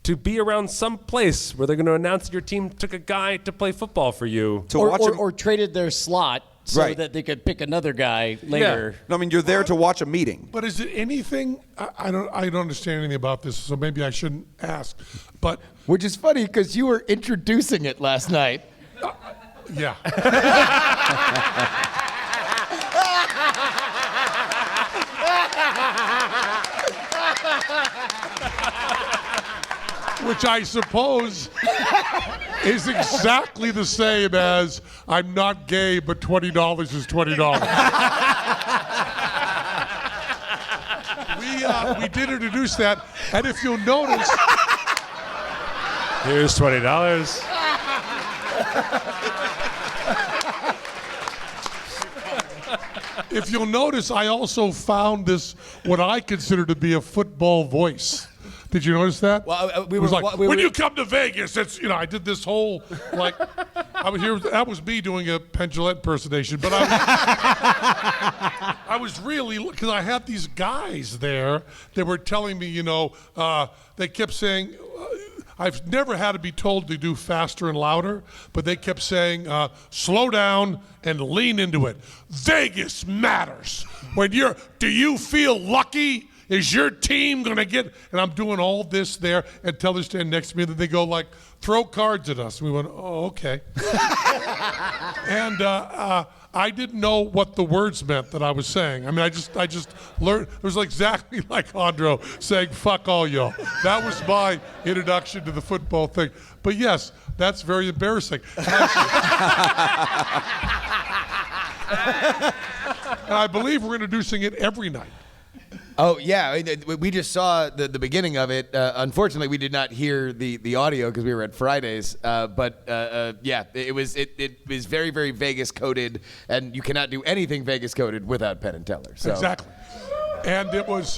to be around some place where they're going to announce that your team took a guy to play football for you. Or traded their slot so Right. that they could pick another guy later. No, I mean, you're there to watch a meeting. But is it anything? I don't understand anything about this, so maybe I shouldn't ask. But Which is funny because you were introducing it last night. yeah. Which I suppose is exactly the same as I'm not gay, but $20 is $20. We did introduce that, and if you'll notice, Here's $20. if you'll notice, I also found this what I consider to be a football voice. Did you notice that? Well, it was like, when you come to Vegas, it's I did this whole like I was here. That was me doing a Penn Gillette impersonation, but I was really because I had these guys there that were telling me, they kept saying. I've never had to be told to do faster and louder, but they kept saying, slow down and lean into it. Vegas matters. Do you feel lucky? Is your team going to get, and I'm doing all this there until they stand next to me, and they go like, throw cards at us. We went, oh, okay. And I didn't know what the words meant that I was saying. I mean, I just learned, it was exactly like Jandro saying, fuck all y'all. That was my introduction to the football thing. But yes, that's very embarrassing. And I believe we're introducing it every night. Oh, yeah. We just saw the beginning of it. Unfortunately, we did not hear the audio because we were at Fridays. Yeah, it was very, very Vegas coded, and you cannot do anything Vegas coded without Penn and Teller. So. Exactly. And it was,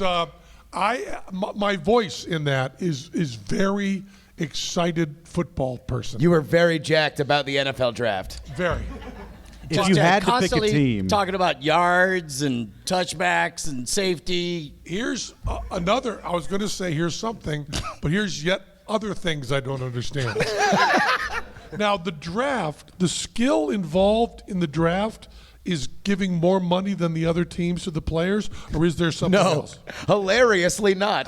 my voice in that is very excited football person. You were very jacked about the NFL draft. Very. If you had to pick a constantly team. talking about yards and touchbacks and safety. Here's another, I was going to say here's something, but here's yet other things I don't understand. Now, the draft, the skill involved in the draft is giving more money than the other teams to the players, or is there something else? Hilariously not.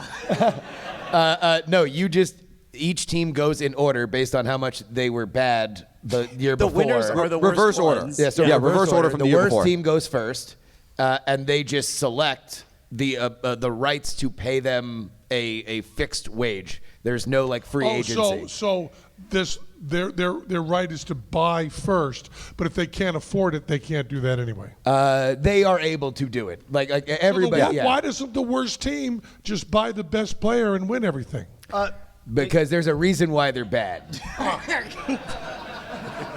No, each team goes in order based on how much they were bad the year before. The winners are the reverse worst order. ones. Yeah, so reverse order from the year worst before. team goes first, and they just select the rights to pay them a fixed wage. There's no like free agency. So their right is to buy first, but if they can't afford it, they can't do that anyway. They are able to do it. Like everybody. Why doesn't the worst team just buy the best player and win everything? Because there's a reason why they're bad.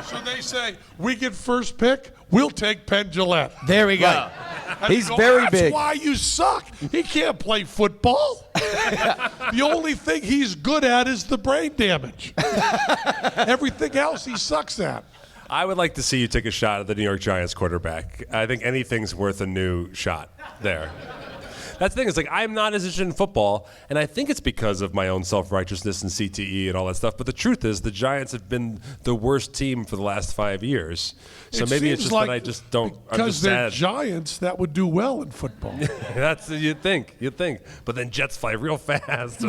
So they say, we get first pick, we'll take Penn Jillette. There we go. Right. And He's you go, very That's big. why you suck. He can't play football. The only thing he's good at is the brain damage. Everything else he sucks at. I would like to see you take a shot at the New York Giants quarterback. I think anything's worth a new shot there. That's the thing. It's like I'm not as interested in football, and I think it's because of my own self-righteousness and CTE and all that stuff. But the truth is, the Giants have been the worst team for the last 5 years. So maybe it's just that I just don't. I'm Because just they're sad. Giants, that would do well in football. That's you'd think. But then jets fly real fast.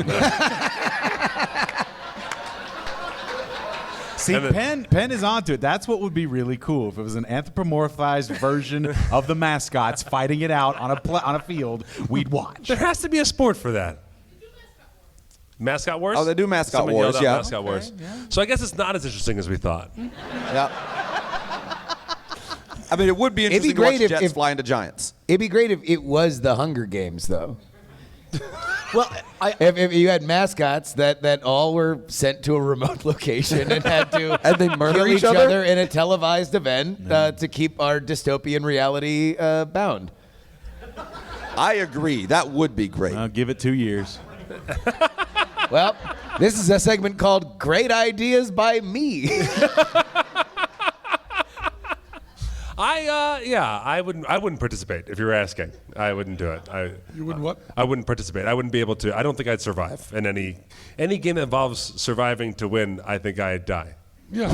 See, Penn is onto it. That's what would be really cool if it was an anthropomorphized version of the mascots fighting it out on a field. We'd watch. There has to be a sport for that. Mascot wars? Oh, they do mascot Someone wars, yelled out yeah. Mascot wars. So I guess it's not as interesting as we thought. Yeah. I mean, it would be interesting to watch jets fly into Giants. It'd be great if it was the Hunger Games, though. Well, if you had mascots that all were sent to a remote location and had to and they murder kill each other in a televised event to keep our dystopian reality bound. I agree. That would be great. I'll give it 2 years. Well, this is a segment called Great Ideas by Me. I wouldn't participate if you were asking. I wouldn't do it. You wouldn't what? I wouldn't participate. I wouldn't be able to. I don't think I'd survive in any game that involves surviving to win. I think I'd die. Yeah.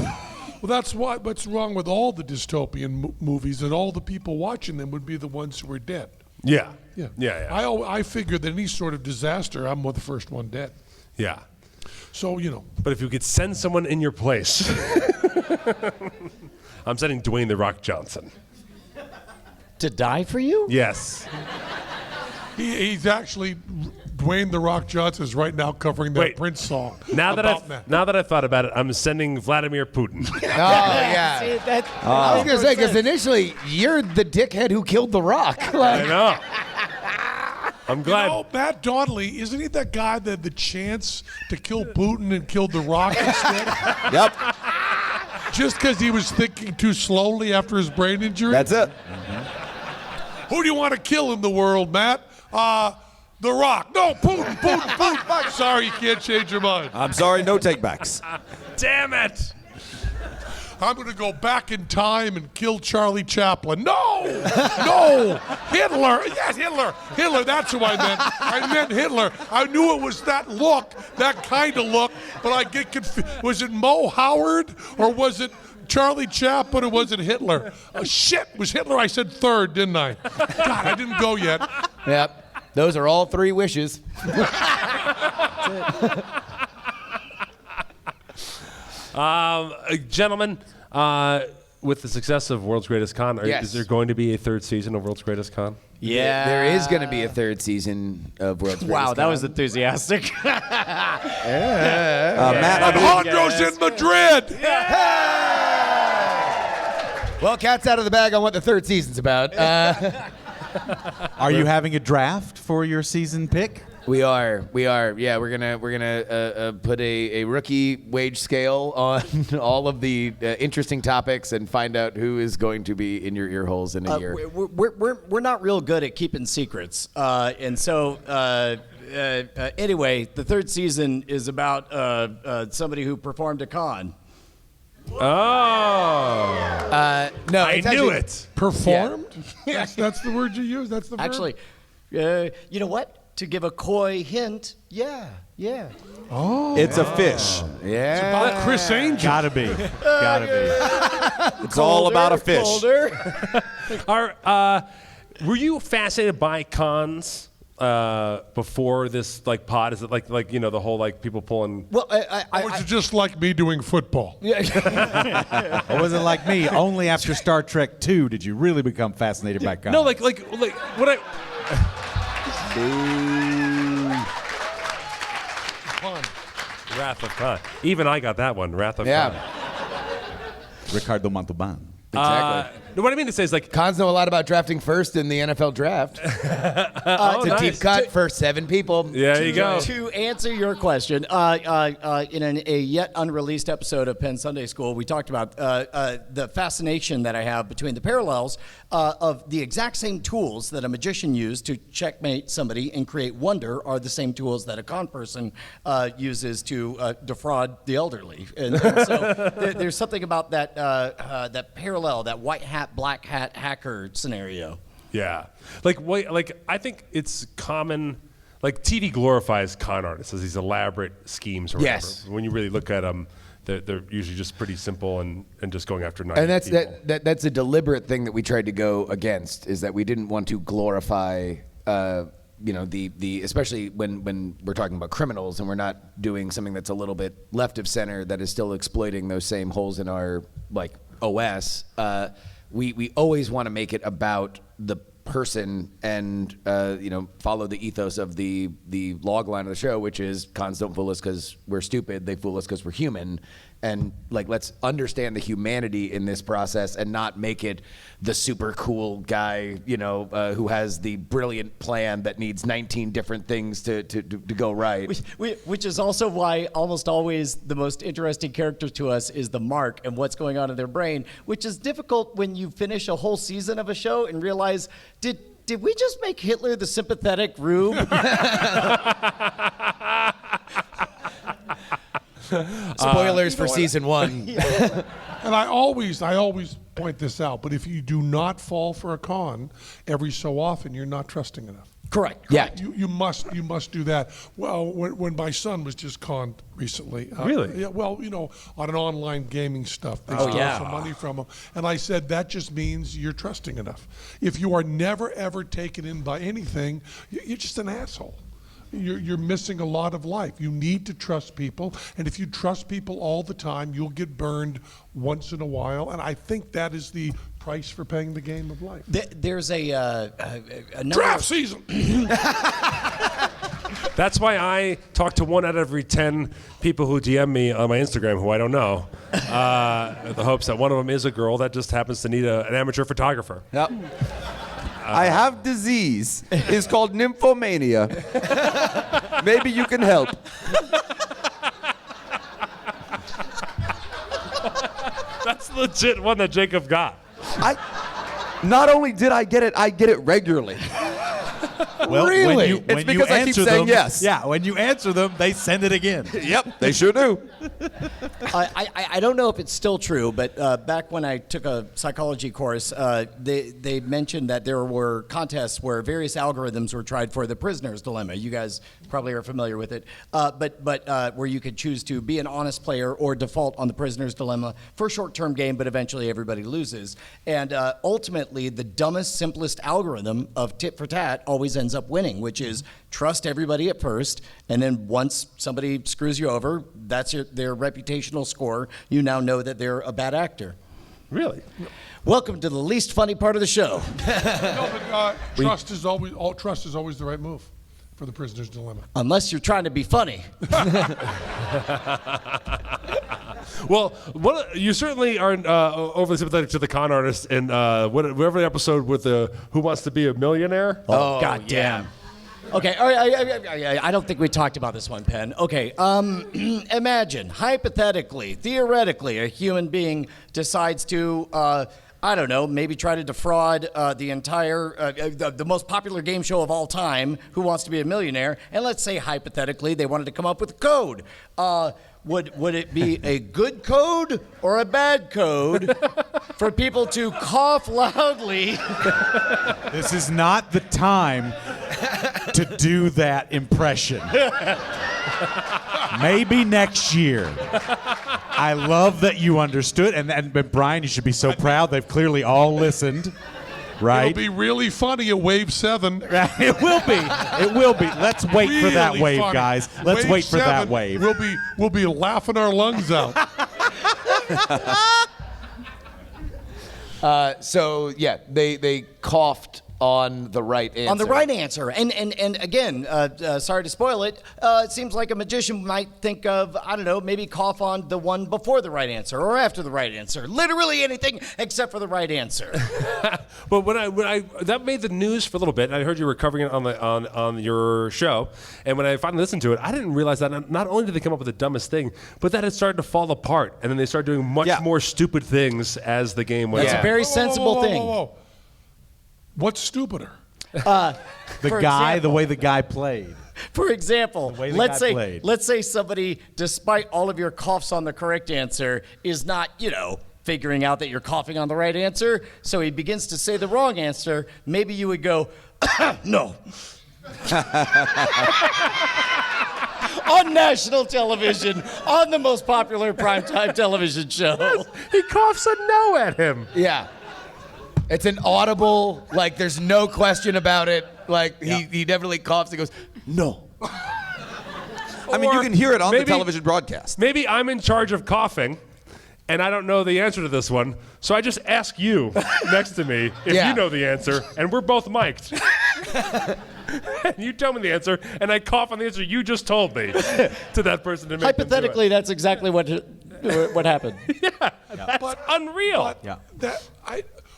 Well, that's what's wrong with all the dystopian movies, and all the people watching them would be the ones who are dead. Yeah. Yeah. I figured that any sort of disaster, I'm the first one dead. Yeah. So, But if you could send someone in your place, I'm sending Dwayne "The Rock" Johnson. To die for you? Yes. He's actually, Dwayne "The Rock" Johnson is right now covering that Prince song. Now that I've thought about it, I'm sending Vladimir Putin. Oh, yeah. See, I was going to say, because initially, you're the dickhead who killed The Rock. I know. I'm glad. Matt Donnelly, isn't he that guy that had the chance to kill Putin and killed The Rock instead? Yep. Just because he was thinking too slowly after his brain injury? That's it. Who do you want to kill in the world, Matt? The Rock. No, Putin. Sorry, you can't change your mind. I'm sorry, no takebacks. Damn it. I'm going to go back in time and kill Charlie Chaplin. No! Hitler. Yes, Hitler, that's who I meant. I meant Hitler. I knew it was that look, that kind of look, but I get confused. Was it Mo Howard, or was it Charlie Chaplin, or was it Hitler? Shit, was Hitler? I said third, didn't I? God, I didn't go yet. Yep. Those are all 3 wishes. Gentlemen, with the success of World's Greatest Con, is there going to be a 3rd season of World's Greatest Con? Yeah. There is going to be a 3rd season of World's Greatest Wow, that Con. was enthusiastic. Matt, Jandro's in Madrid. Well, cat's out of the bag on what the 3rd season's about. Are you having a draft for your season pick? We are. Yeah, we're gonna put a rookie wage scale on all of the interesting topics and find out who is going to be in your ear holes in a year. We're not real good at keeping secrets, and so anyway, the 3rd season is about somebody who performed a con. Oh. No, I knew it. Performed? Yeah. That's the word you use? That's the verb? Actually, you know what? To give a coy hint, yeah. Oh. It's a fish. Yeah. It's about Chris Angel. Gotta be. It's all about a fish. Were you fascinated by cons before this pod? Is it like the whole people pulling? Well, Or was it just like me doing football? Or was it like me? Only after Star Trek II did you really become fascinated by cons? No, like what I. Wrath of Khan. Even I got that one. Wrath of Khan. Ricardo Montalban. Exactly. What I mean to say is like Cons know a lot about drafting first in the NFL draft. It's a deep cut for 7 people. There you go. To answer your question, in a yet unreleased episode of Penn Sunday School, we talked about the fascination that I have between the parallels of the exact same tools that a magician used to checkmate somebody and create wonder are the same tools that a con person uses to defraud the elderly. And so there's something about that parallel, that white hat, black hat hacker scenario. Yeah. Like I think it's common. Like TV glorifies con artists as these elaborate schemes or whatever. Yes. When you really look at them, they're usually just pretty simple and just going after naive And that's people. that's a deliberate thing that we tried to go against, is that we didn't want to glorify the especially when we're talking about criminals and we're not doing something that's a little bit left of center that is still exploiting those same holes in our OS. We always want to make it about the person and follow the ethos of the log line of the show, which is cons don't fool us because we're stupid, they fool us because we're human. And let's understand the humanity in this process and not make it the super cool guy who has the brilliant plan that needs 19 different things to go right. Which is also why almost always the most interesting character to us is the mark and what's going on in their brain, which is difficult when you finish a whole season of a show and realize, did we just make Hitler the sympathetic rube? Spoilers for season 1. And I always point this out, but if you do not fall for a con every so often, you're not trusting enough. Correct. Yeah. You must do that. Well, when my son was just conned recently. Really? Yeah. Well, on an online gaming stuff, they stole some money from him, and I said that just means you're trusting enough. If you are never ever taken in by anything, you're just an asshole. You're missing a lot of life. You need to trust people, and if you trust people all the time, you'll get burned once in a while. And I think that is the price for paying the game of life. There's a draft season. That's why I talk to 1 out of every 10 people who DM me on my Instagram who I don't know, with the hopes that one of them is a girl that just happens to need an amateur photographer. Yep. I have disease. It's called nymphomania. Maybe you can help. That's the legit one that Jacob got. Not only did I get it regularly. Well, really? It's because I keep saying yes. Yeah, when you answer them, they send it again. Yep, they sure do. I don't know if it's still true, but back when I took a psychology course, they mentioned that there were contests where various algorithms were tried for the prisoner's dilemma. You guys probably are familiar with it, but where you could choose to be an honest player or default on the prisoner's dilemma for a short-term game, but eventually everybody loses. And ultimately, the dumbest, simplest algorithm of tit for tat always ends up winning, which is trust everybody at first, and then once somebody screws you over, that's their reputational score. You now know that they're a bad actor. Really? Welcome to the least funny part of the show. No, but trust is always the right move for the prisoner's dilemma. Unless you're trying to be funny. Well, you certainly aren't overly sympathetic to the con artist in whatever the episode with the Who Wants to Be a Millionaire. Oh, God damn. Okay, I don't think we talked about this one, Penn. Okay, imagine, hypothetically, theoretically, a human being decides to, I don't know, maybe try to defraud the entire, the most popular game show of all time, Who Wants to Be a Millionaire, and let's say, hypothetically, they wanted to come up with a code. Would it be a good code or a bad code for people to cough loudly? This is not the time to do that impression. Maybe next year. I love that you understood, and Brian, you should be so proud. They've clearly all listened. Right? It'll be really funny at Wave 7. It will be. It will be. Let's wait for that Really wave, funny. guys. Let's Wave wait for that 7, wave. We'll be laughing our lungs out. So yeah, they coughed on the right answer. On the right answer. And again, sorry to spoil it, it seems like a magician might think of, I don't know, maybe cough on the one before the right answer or after the right answer. Literally anything except for the right answer. But when I that made the news for a little bit, and I heard you were covering it on your show, and when I finally listened to it, I didn't realize that not only did they come up with the dumbest thing, but that it started to fall apart, and then they started doing much more stupid things as the game went on. That's a very sensible thing. Whoa. What's stupider? The way the guy played. For example, the let's say somebody, despite all of your coughs on the correct answer, is not, figuring out that you're coughing on the right answer, so he begins to say the wrong answer. Maybe you would go, no. On national television, on the most popular primetime television show. Yes, he coughs a no at him. Yeah. It's an audible, like there's no question about it. Like he definitely coughs and goes, no. I mean, you can hear it on the television broadcast. Maybe I'm in charge of coughing, and I don't know the answer to this one, so I just ask you next to me if you know the answer, and we're both mic'd. And you tell me the answer, and I cough on the answer you just told me to that person to make Hypothetically, that's exactly what happened. That's unreal.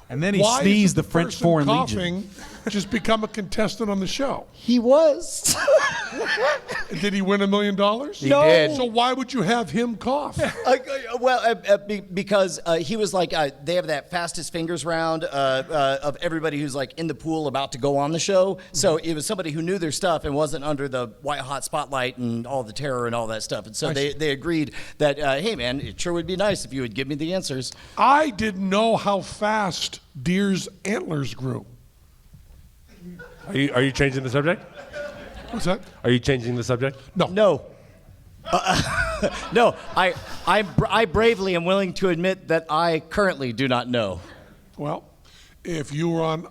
And then he sneezed the French Foreign Legion. Just become a contestant on the show. He was. Did he win $1 million? He did. So why would you have him cough? Because he was like, they have that fastest fingers round of everybody who's like in the pool about to go on the show. So it was somebody who knew their stuff and wasn't under the white hot spotlight and all the terror and all that stuff. And so they agreed that, hey man, it sure would be nice if you would give me the answers. I didn't know how fast deer's antlers grew. Are you changing the subject? What's that? Are you changing the subject? No. No. No, I bravely am willing to admit that I currently do not know. Well, if you were on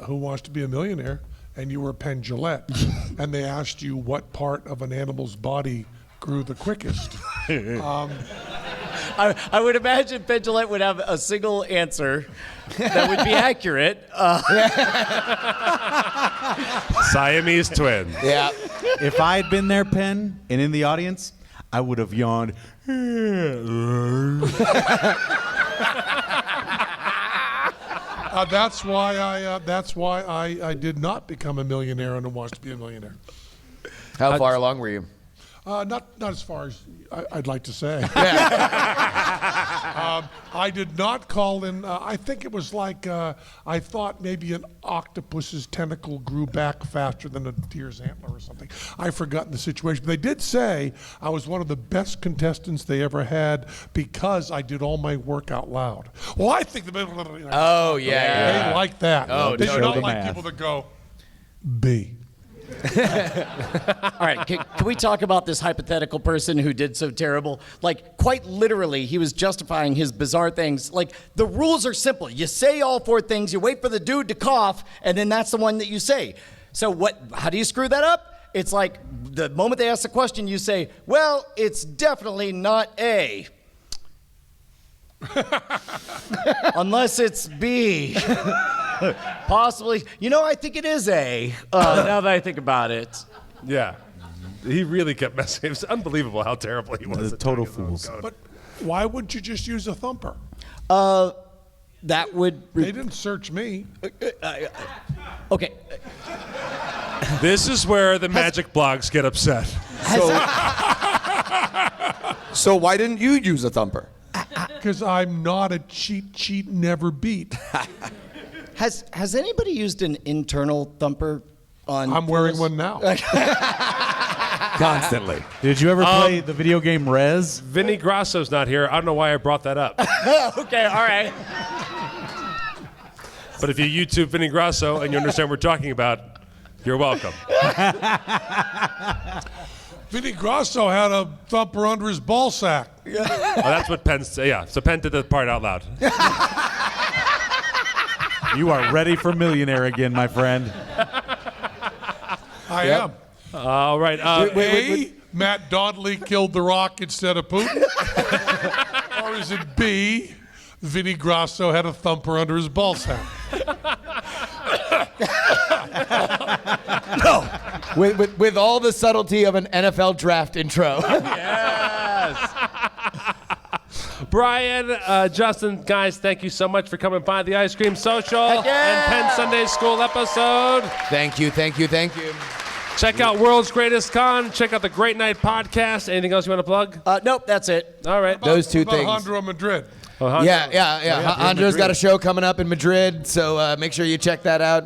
Who Wants to Be a Millionaire and you were Penn Jillette and they asked you what part of an animal's body grew the quickest, I would imagine Penn Jillette would have a single answer that would be accurate. Siamese twin. Yeah. If I had been there, Penn, and in the audience, I would have yawned. That's why I did not become a millionaire and Who Wants to Be a Millionaire. How far along were you? Not as far as I'd like to say. I did not call in. I think it was like I thought maybe an octopus's tentacle grew back faster than a deer's antler or something. I've forgotten the situation. They did say I was one of the best contestants they ever had because I did all my work out loud. Well, I think they like that. Oh, they do totally. not like people that go B. All right, can we talk about this hypothetical person who did so terrible? Like, quite literally, he was justifying his bizarre things. Like, the rules are simple. You say all four things, you wait for the dude to cough, and then that's the one that you say. So how do you screw that up? It's like, the moment they ask the question, you say, well, it's definitely not A. Unless it's B. Possibly. I think it is A, now that I think about it. Yeah. He really kept messing. It was unbelievable how terrible he was. The total fools. But why wouldn't you just use a thumper? That would... They didn't search me. Okay. This is where the magic blogs get upset. So why didn't you use a thumper? Because I'm not a cheat, never beat. Has anybody used an internal thumper on... I'm wearing one now. Constantly. Did you ever play the video game Rez? Vinny Grasso's not here. I don't know why I brought that up. Okay, all right. But if you YouTube Vinny Grasso and you understand what we're talking about, you're welcome. Vinny Grasso had a thumper under his ball sack. Oh, that's what Penn said. Yeah, so Penn did that part out loud. You are ready for millionaire again, my friend. I am. All right. Matt Donnelly killed The Rock instead of Putin? Or is it B, Vinny Grasso had a thumper under his ball sack? No. With all the subtlety of an NFL draft intro. Yes. Brian, Justin, guys, thank you so much for coming by the Ice Cream Social and Penn Sunday School episode. Thank you. Check out World's Greatest Con. Check out the Great Night podcast. Anything else you want to plug? Nope, that's it. All right. Those two things. Jandro Madrid. Yeah. Jandro's got a show coming up in Madrid, so make sure you check that out.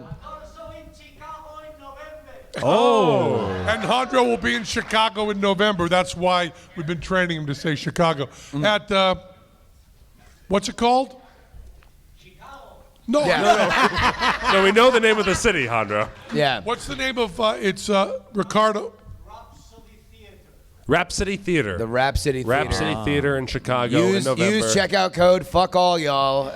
Oh. And Jandro will be in Chicago in November. That's why we've been training him to say Chicago. At, what's it called? Chicago. No. So we know the name of the city, Jandro. Yeah. What's the name of, it's Ricardo? Rhapsody Theater. The Rhapsody Theater. Rhapsody Theater in Chicago in November. Use checkout code, fuck all y'all.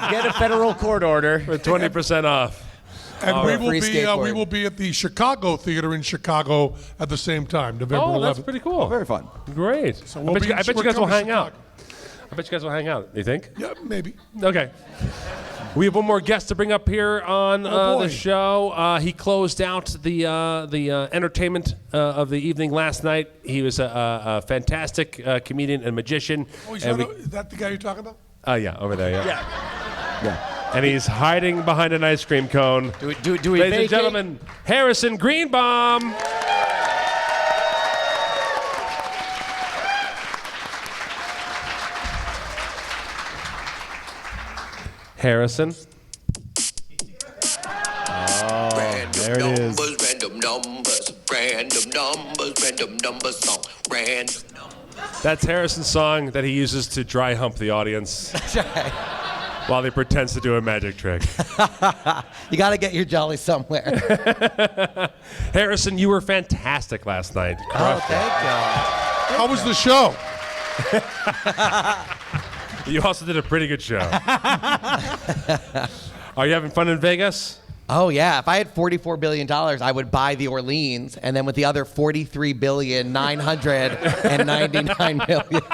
Get a federal court order. For 20% off. And we will be at the Chicago Theater in Chicago at the same time, November 11th. Oh, that's pretty cool. Very fun. Great. So I bet you guys will hang out. I bet you guys will hang out. You think? Yeah, maybe. Okay. We have one more guest to bring up here on the show. He closed out the entertainment of the evening last night. He was a fantastic comedian and magician. Oh, is that the guy you're talking about? Yeah, over there, yeah. Yeah. And he's hiding behind an ice cream cone. Do we Ladies and gentlemen, Harrison Greenbaum. Harrison. There it is. Random numbers, song, random. That's Harrison's song that he uses to dry hump the audience. That's right. While he pretends to do a magic trick. You got to get your jolly somewhere. Harrison, you were fantastic last night. Oh, thank you. How was the show? You also did a pretty good show. Are you having fun in Vegas? Oh, yeah. If I had $44 billion, I would buy the Orleans, and then with the other $43,999,999,998.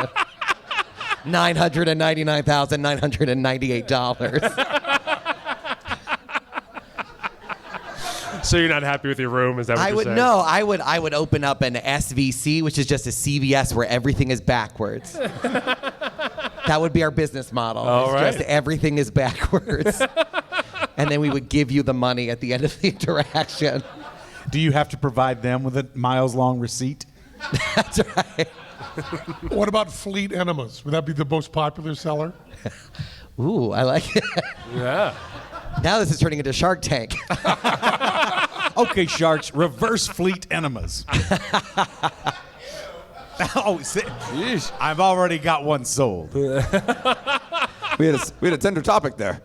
So you're not happy with your room? Is that what you're saying? No, I would open up an SVC, which is just a CVS where everything is backwards. That would be our business model. All right. Just everything is backwards. And then we would give you the money at the end of the interaction. Do you have to provide them with a miles-long receipt? That's right. What about Fleet Enemas? Would that be the most popular seller? Ooh, I like it. Yeah. Now this is turning into Shark Tank. Okay, sharks, reverse Fleet Enemas. I've already got one sold. We had a tender topic there.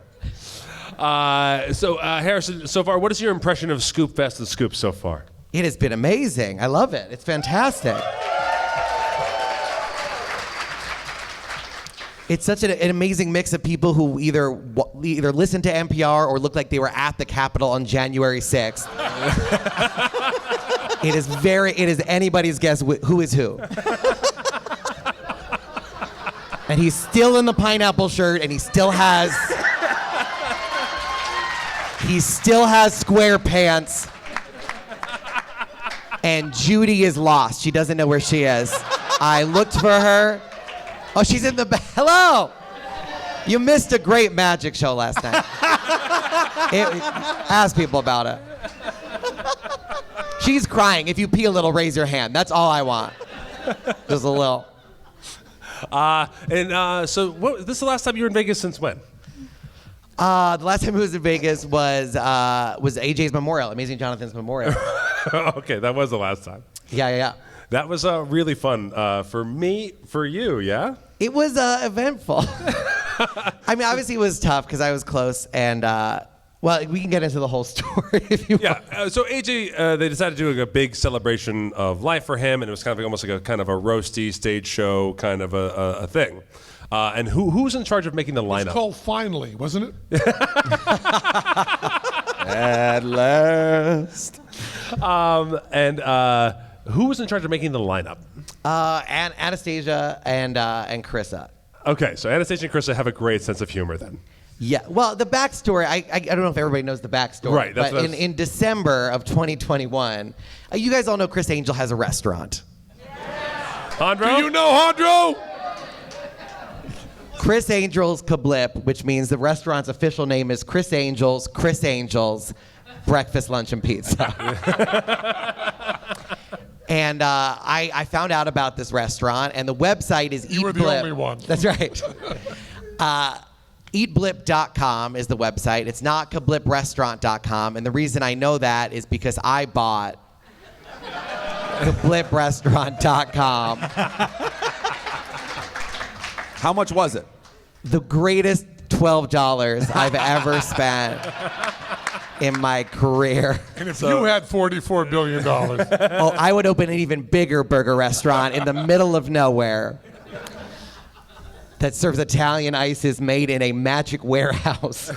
So Harrison, so far, what is your impression of Scoop Fest and Scoop so far? It has been amazing. I love it. It's fantastic. It's such an amazing mix of people who either listen to NPR or look like they were at the Capitol on January 6th. It is anybody's guess who is who. And he's still in the pineapple shirt, and he still has square pants. And Judy is lost. She doesn't know where she is. I looked for her. Oh, she's in the back. Hello. You missed a great magic show last night. Ask people about it. She's crying. If you pee a little, raise your hand. That's all I want. Just a little. So this is the last time you were in Vegas since when? The last time I was in Vegas was AJ's memorial, Amazing Jonathan's memorial. Okay, that was the last time. Yeah. That was really fun for you, yeah? It was eventful. I mean, obviously it was tough because I was close, and well, we can get into the whole story if you want. Yeah. So AJ, they decided to do a big celebration of life for him, and it was kind of almost like a kind of a roasty stage show kind of a thing. And who's in charge of making the lineup? It's called Finally, wasn't it? At last. Who was in charge of making the lineup? Anastasia and Carissa. Okay, so Anastasia and Carissa have a great sense of humor then. Yeah, well, the backstory, I don't know if everybody knows the backstory. Right, that's but what in December of 2021, you guys all know Chris Angel has a restaurant. Jandro? Do you know Jandro? Chris Angel's Kablip, which means the restaurant's official name is Chris Angel's Breakfast, Lunch, and Pizza. And I found out about this restaurant, and the website is You were the only one. That's right. Eatblip.com is the website. It's not kabliprestaurant.com. And the reason I know that is because I bought kabliprestaurant.com. How much was it? The greatest $12 I've ever spent in my career. And if you had $44 billion. Oh, I would open an even bigger burger restaurant in the middle of nowhere that serves Italian ices made in a magic warehouse.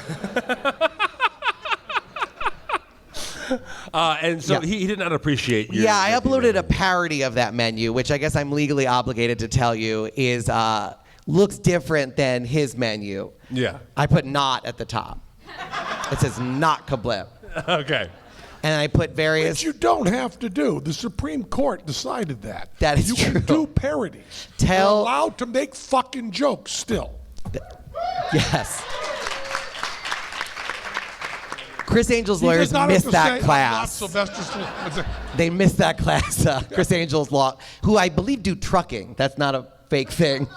And so he did not appreciate your... Yeah, I uploaded a parody of that menu, which I guess I'm legally obligated to tell you is looks different than his menu. Yeah. I put not at the top. It says not Kablip. Okay. And I put various... Which you don't have to do. The Supreme Court decided that. That is you true. You can do parodies. You're allowed to make fucking jokes still. Yes. Chris Angel's lawyers missed that class. They missed that class. Chris Angel's law, who I believe do trucking. That's not a fake thing.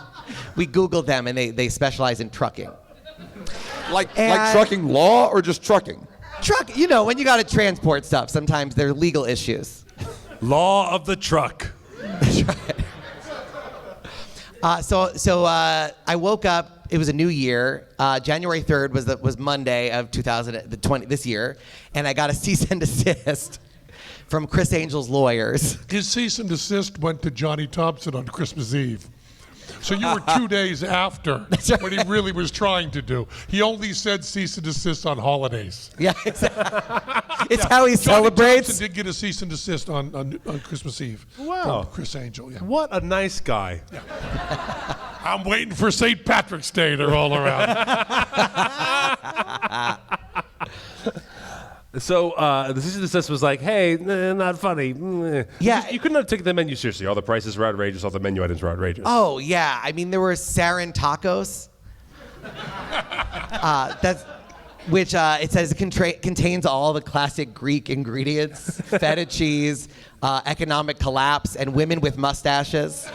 We Googled them, and they specialize in trucking. Like trucking law or just trucking? Truck, you know, when you got to transport stuff, sometimes there are legal issues. Law of the truck. That's right. So I woke up. It was a new year. January 3rd was Monday of 2020 this year, and I got a cease and desist from Chris Angel's lawyers. His cease and desist went to Johnny Thompson on Christmas Eve. So you were 2 days after what he really was trying to do. He only said cease and desist on holidays. Yeah, exactly. It's how he celebrates. Thompson did get a cease and desist on Christmas Eve. Wow. From Chris Angel, yeah. What a nice guy. Yeah. I'm waiting for St. Patrick's Day to roll around. So the cease and desist was like, hey, not funny. Yeah. You couldn't have taken the menu seriously. All the prices were outrageous. All the menu items were outrageous. Oh, yeah. I mean, there were sarin tacos. Which it says contains all the classic Greek ingredients, feta cheese, economic collapse, and women with mustaches.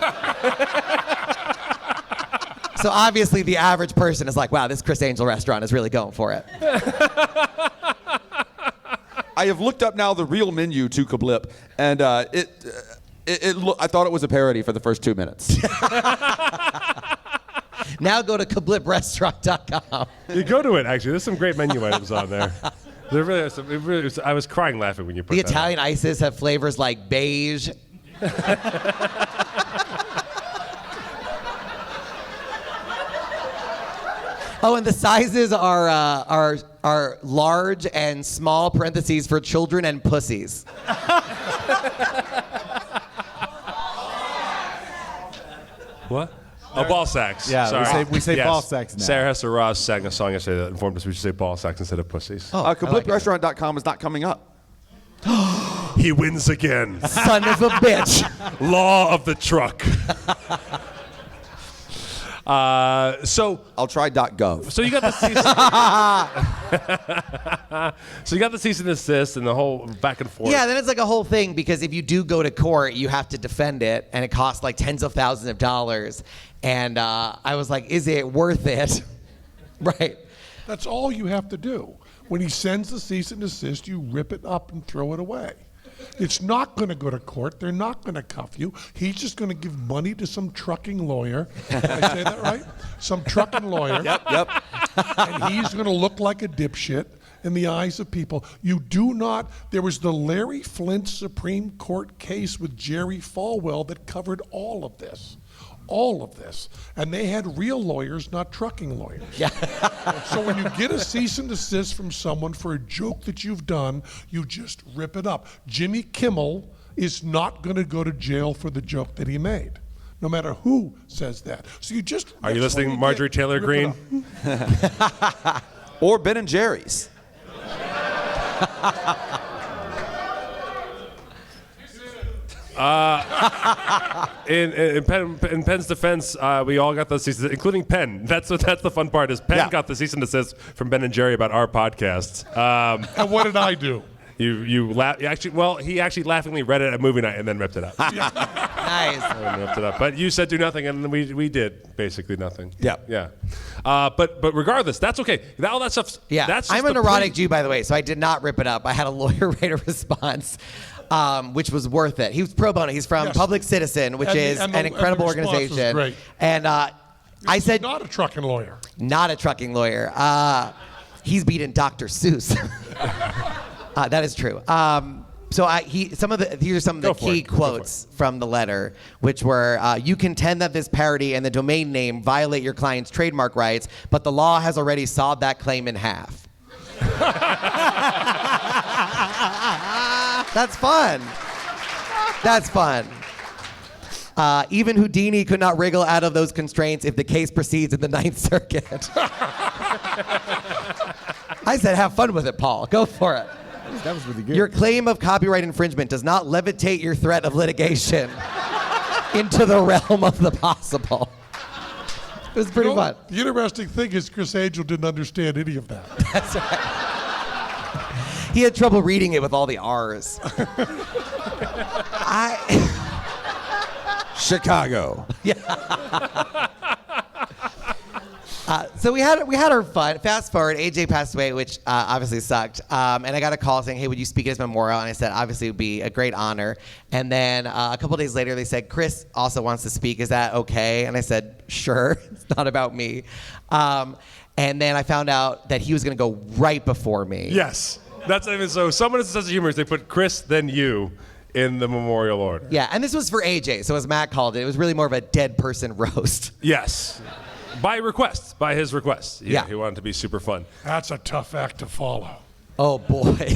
So obviously the average person is like, wow, this Chris Angel restaurant is really going for it. I have looked up now the real menu to Kablip, and I thought it was a parody for the first 2 minutes. Now go to kabliprestaurant.com. You go to it, actually. There's some great menu items on there. There really are some. I was crying laughing when you put The that Italian ices have flavors like beige. Oh, and the sizes are large and small parentheses for children and pussies. What? Oh, ball sacks. Yeah, Sorry. we say ball sacks now. Sarah Hester Ross sang a song yesterday that informed us we should say ball sacks instead of pussies. Kabliprestaurant.com is not coming up. He wins again. Son of a bitch. Law of the truck. So I'll try .gov. So you got the cease. So you got the cease and desist and the whole back and forth. Yeah, then it's like a whole thing because if you do go to court, you have to defend it, and it costs like tens of thousands of dollars. And I was like, is it worth it? Right. That's all you have to do. When he sends the cease and desist, you rip it up and throw it away. It's not going to go to court. They're not going to cuff you. He's just going to give money to some trucking lawyer. Did I say that right? Some trucking lawyer. Yep. And he's going to look like a dipshit in the eyes of people. You do not. There was the Larry Flint Supreme Court case with Jerry Falwell that covered all of this. All of this. And they had real lawyers, not trucking lawyers. Yeah. So when you get a cease and desist from someone for a joke that you've done, you just rip it up. Jimmy Kimmel is not going to go to jail for the joke that he made no matter who says that. So you just Are you listening, Marjorie Taylor Greene? Or Ben and Jerry's. In Penn's defense, we all got the cease, including Penn. That's the fun part is Penn got the cease and desist from Ben and Jerry about our podcast. And what did I do? You he actually laughingly read it at movie night and then ripped it up. Nice. And ripped it up. But you said do nothing, and we did basically nothing. Yeah. Yeah. But regardless, that's okay. All that stuff. Yeah. That's I'm just a neurotic Jew, by the way, so I did not rip it up. I had a lawyer write a response. Which was worth it. He was pro bono. He's from Public Citizen, which is an incredible organization. Great. And I said, not a trucking lawyer. Not a trucking lawyer. He's beaten Dr. Seuss. That is true. These are some of the key quotes from the letter, which were, you contend that this parody and the domain name violate your client's trademark rights, but the law has already sawed that claim in half. That's fun. That's fun. Even Houdini could not wriggle out of those constraints if the case proceeds in the Ninth Circuit. I said, have fun with it, Paul. Go for it. That was really good. Your claim of copyright infringement does not levitate your threat of litigation into the realm of the possible. It was pretty fun. The interesting thing is Chris Angel didn't understand any of that. That's right. He had trouble reading it with all the R's. Chicago. So we had our fun. Fast forward, AJ passed away, which obviously sucked. And I got a call saying, hey, would you speak at his memorial? And I said, obviously it would be a great honor. And then a couple days later, they said, Chris also wants to speak. Is that okay? And I said, sure. It's not about me. And then I found out that he was going to go right before me. Yes. That's even so. Someone has a sense of humor. They put Chris, then you in the memorial order. Yeah, and this was for AJ. So as Matt called it, it was really more of a dead person roast. Yes. By his request. Yeah. He wanted to be super fun. That's a tough act to follow. Oh boy.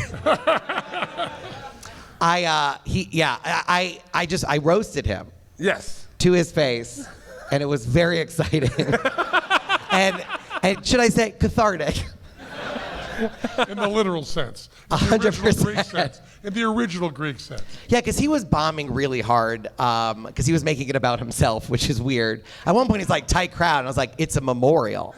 I roasted him. Yes. To his face, and it was very exciting. and should I say cathartic? In the literal sense. 100%. In the original Greek sense. Yeah, because he was bombing really hard because he was making it about himself, which is weird. At one point, he's like, tight crowd. And I was like, it's a memorial.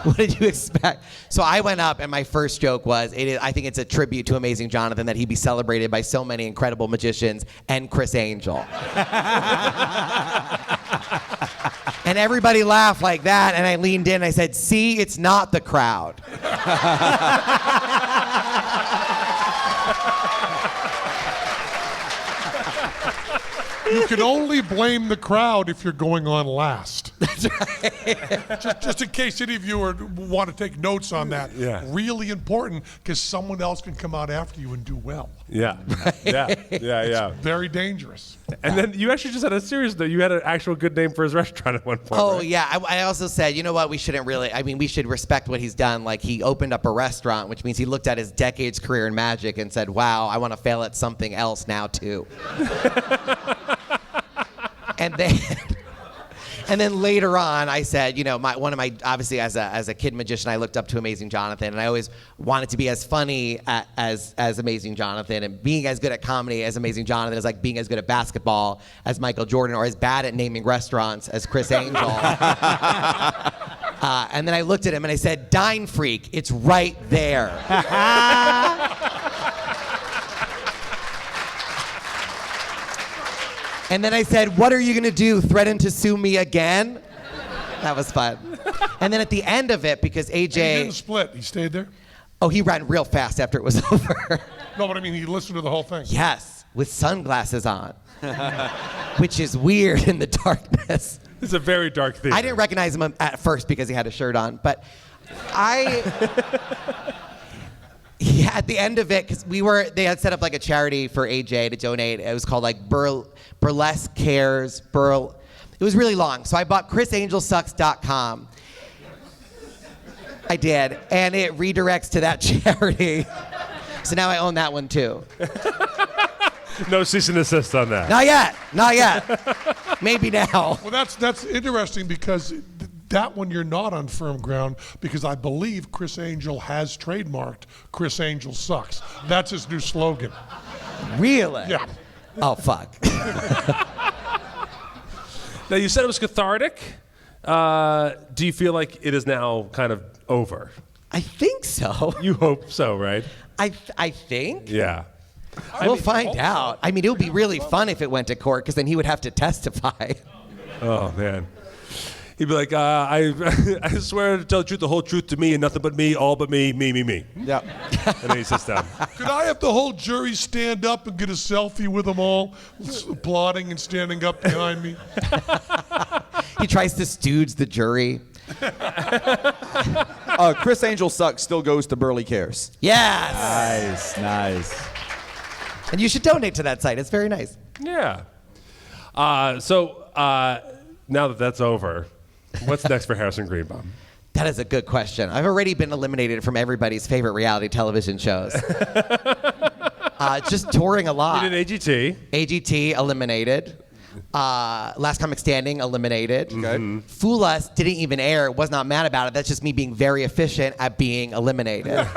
What did you expect? So I went up, and my first joke was, I think it's a tribute to Amazing Jonathan that he be celebrated by so many incredible magicians and Chris Angel. And everybody laughed like that, and I leaned in and I said, see, it's not the crowd. You can only blame the crowd if you're going on last. That's right. just in case any of you want to take notes on that. Yeah. Really important, because someone else can come out after you and do well. Yeah. Yeah. Yeah. Very dangerous. And then you actually just had a serious note. You had an actual good name for his restaurant at one point. Oh, right? yeah. I also said, you know what? We should respect what he's done. Like, he opened up a restaurant, which means he looked at his decades career in magic and said, wow, I want to fail at something else now, too. And then later on, I said, obviously as a kid magician, I looked up to Amazing Jonathan, and I always wanted to be as funny as Amazing Jonathan, and being as good at comedy as Amazing Jonathan is like being as good at basketball as Michael Jordan, or as bad at naming restaurants as Chris Angel. And then I looked at him and I said, Dine Freak, it's right there. And then I said, what are you going to do, threaten to sue me again? That was fun. And then at the end of it, because AJ... And he didn't split. He stayed there? Oh, he ran real fast after it was over. No, but I mean, he listened to the whole thing. Yes, with sunglasses on. Which is weird in the darkness. It's a very dark thing. I didn't recognize him at first because he had a shirt on, but yeah, at the end of it, because they had set up like a charity for AJ to donate. It was called like Burlesque Cares. It was really long. So I bought ChrisAngelSucks.com. I did, and it redirects to that charity. So now I own that one too. No cease and desist on that. Not yet. Not yet. Maybe now. Well, that's interesting because that one you're not on firm ground because I believe Chris Angel has trademarked Chris Angel Sucks. That's his new slogan. Really? Yeah. Oh, fuck. Now, you said it was cathartic. Do you feel like it is now kind of over? I think so. You hope so, right? I think. Yeah. We'll find out. I mean, it would be really fun if it went to court because then he would have to testify. Oh, man. He'd be like, I swear to tell the truth, the whole truth to me, and nothing but me, all but me. Yeah. And then he sits down. Could I have the whole jury stand up and get a selfie with them all, applauding and standing up behind me? He tries to stooge the jury. Chris Angel Sucks still goes to Burley Cares. Yes. Nice. And you should donate to that site. It's very nice. Yeah. So now that that's over, what's next for Harrison Greenbaum? That is a good question. I've already been eliminated from everybody's favorite reality television shows. Just touring a lot. You did AGT. AGT eliminated. Last Comic Standing eliminated. Okay. Fool Us didn't even air. Was not mad about it. That's just me being very efficient at being eliminated.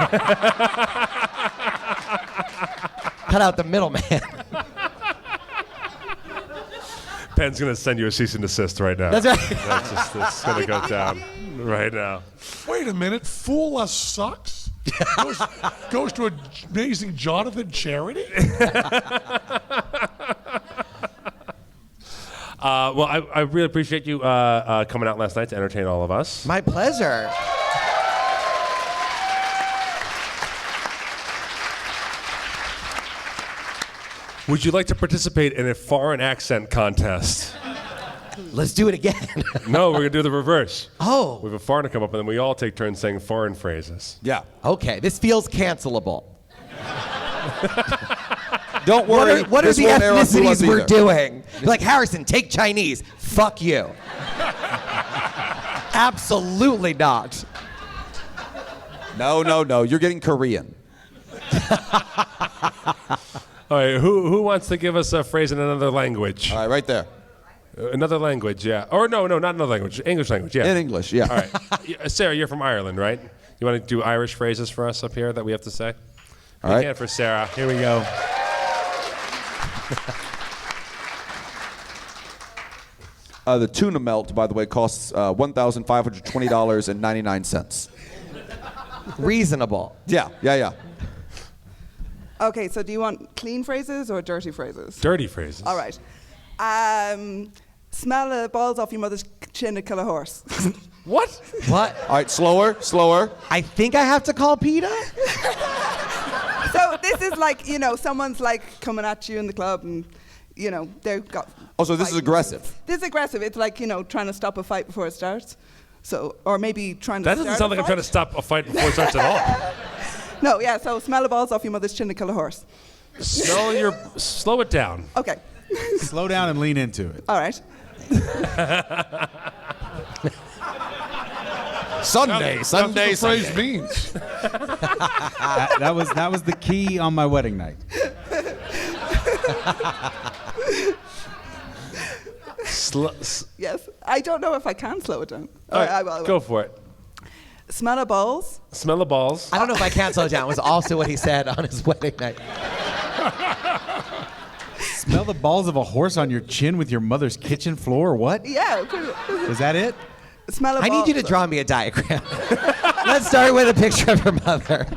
Cut out the middleman. Penn's going to send you a cease and desist right now. That's right. That's going to go down right now. Wait a minute. Fool Us Sucks? Goes to an amazing Jonathan charity? Well, I really appreciate you coming out last night to entertain all of us. My pleasure. Would you like to participate in a foreign accent contest? Let's do it again. No, we're going to do the reverse. Oh. We have a foreigner come up, and then we all take turns saying foreign phrases. Yeah. Okay, this feels cancelable. Don't worry. What are this the won't air on Fool Us ethnicities we're either. doing? Like, Harrison, take Chinese. Fuck you. Absolutely not. No. You're getting Korean. All right, who wants to give us a phrase in another language? All right, right there. Another language, yeah. Or no, not another language. English language, yeah. In English, yeah. All right. Sarah, you're from Ireland, right? You want to do Irish phrases for us up here that we have to say? All right. Again for Sarah. Here we go. The tuna melt, by the way, costs $1,520.99. Reasonable. Yeah. Okay, so do you want clean phrases or dirty phrases? Dirty phrases. All right. Smell the balls off your mother's chin to kill a horse. What? What? All right, slower. I think I have to call PETA? So this is like, someone's like coming at you in the club and, they've got... Oh, so this is aggressive. This is aggressive. It's like, trying to stop a fight before it starts. So, or maybe trying to That doesn't sound like I'm trying to stop a fight before it starts at all. No, yeah, so smell the balls off your mother's chin to kill a horse. Slow it down. Okay. Slow down and lean into it. All right. Sundae. That's what the phrase means. That was the key on my wedding night. Yes. I don't know if I can slow it down. All right, I will. go for it. Smell the balls. Smell the balls. I don't know if I can slow it down. It was also what he said on his wedding night. Smell the balls of a horse on your chin with your mother's kitchen floor? What? Yeah. Is that it? Smell the I balls. need you to draw me a diagram. Let's start with a picture of your mother.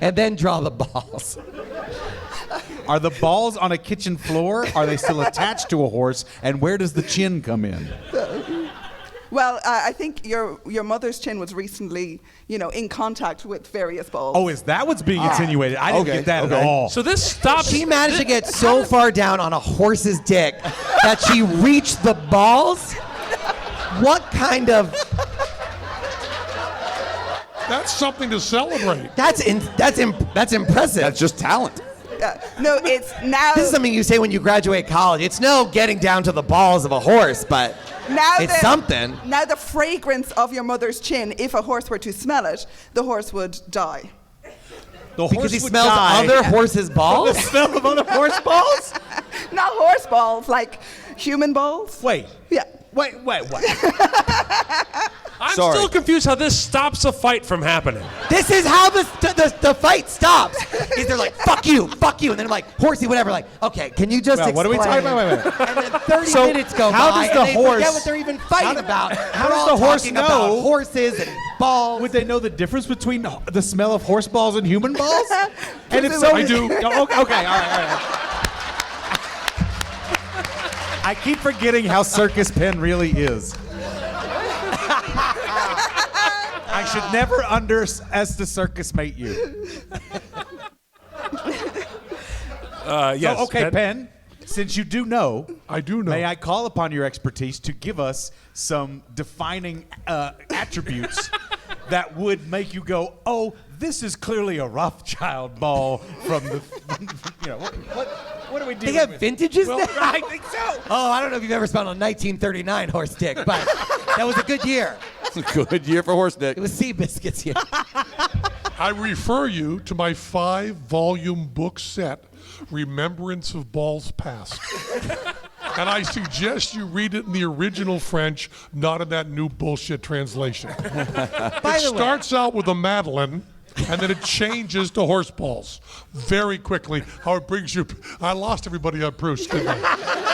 And then draw the balls. Are the balls on a kitchen floor? Are they still attached to a horse? And where does the chin come in? Well, I think your mother's chin was recently, in contact with various balls. Oh, is that what's being insinuated? I didn't get that at all. So this stops. She managed to get so far down on a horse's dick that she reached the balls? What kind of... That's something to celebrate. That's impressive. That's just talent. No, it's now... This is something you say when you graduate college. It's no getting down to the balls of a horse, but it's something. Now the fragrance of your mother's chin, if a horse were to smell it, the horse would die. The Because horse he would smells die. other horses' balls? The smell of other horse balls? Not horse balls, like human balls. Wait. Yeah. Wait. I'm Sorry. still confused how this stops a fight from happening. This is how the fight stops. Is they're like, fuck you, and then they're like, horsey, whatever. Like, okay, can you just Well, what are we explain? talking about? Wait. And then 30 So, minutes go how by, does the and they horse- forget what they're even fighting about. How They're does all the horse talking know? about horses and balls. Would they know the difference between the smell of horse balls and human balls? And if so, I do. Okay, all right. I keep forgetting how Circus Penn really is. I should never circus-mate you. Yes. So, okay, Penn, since you do know, I do know. may I call upon your expertise to give us some defining attributes that would make you go, oh, this is clearly a Rothschild ball from the, what are we doing? They have vintages Well, now? I think so. Oh, I don't know if you've ever smelled a 1939 horse dick, but that was a good year. It's a good year for horse dick. It was sea biscuits here. I refer you to my 5-volume book set, Remembrance of Balls Past. And I suggest you read it in the original French, not in that new bullshit translation. It starts out with a Madeleine, and then it changes to horse balls very quickly. How it brings you. I lost everybody on Proust, didn't I?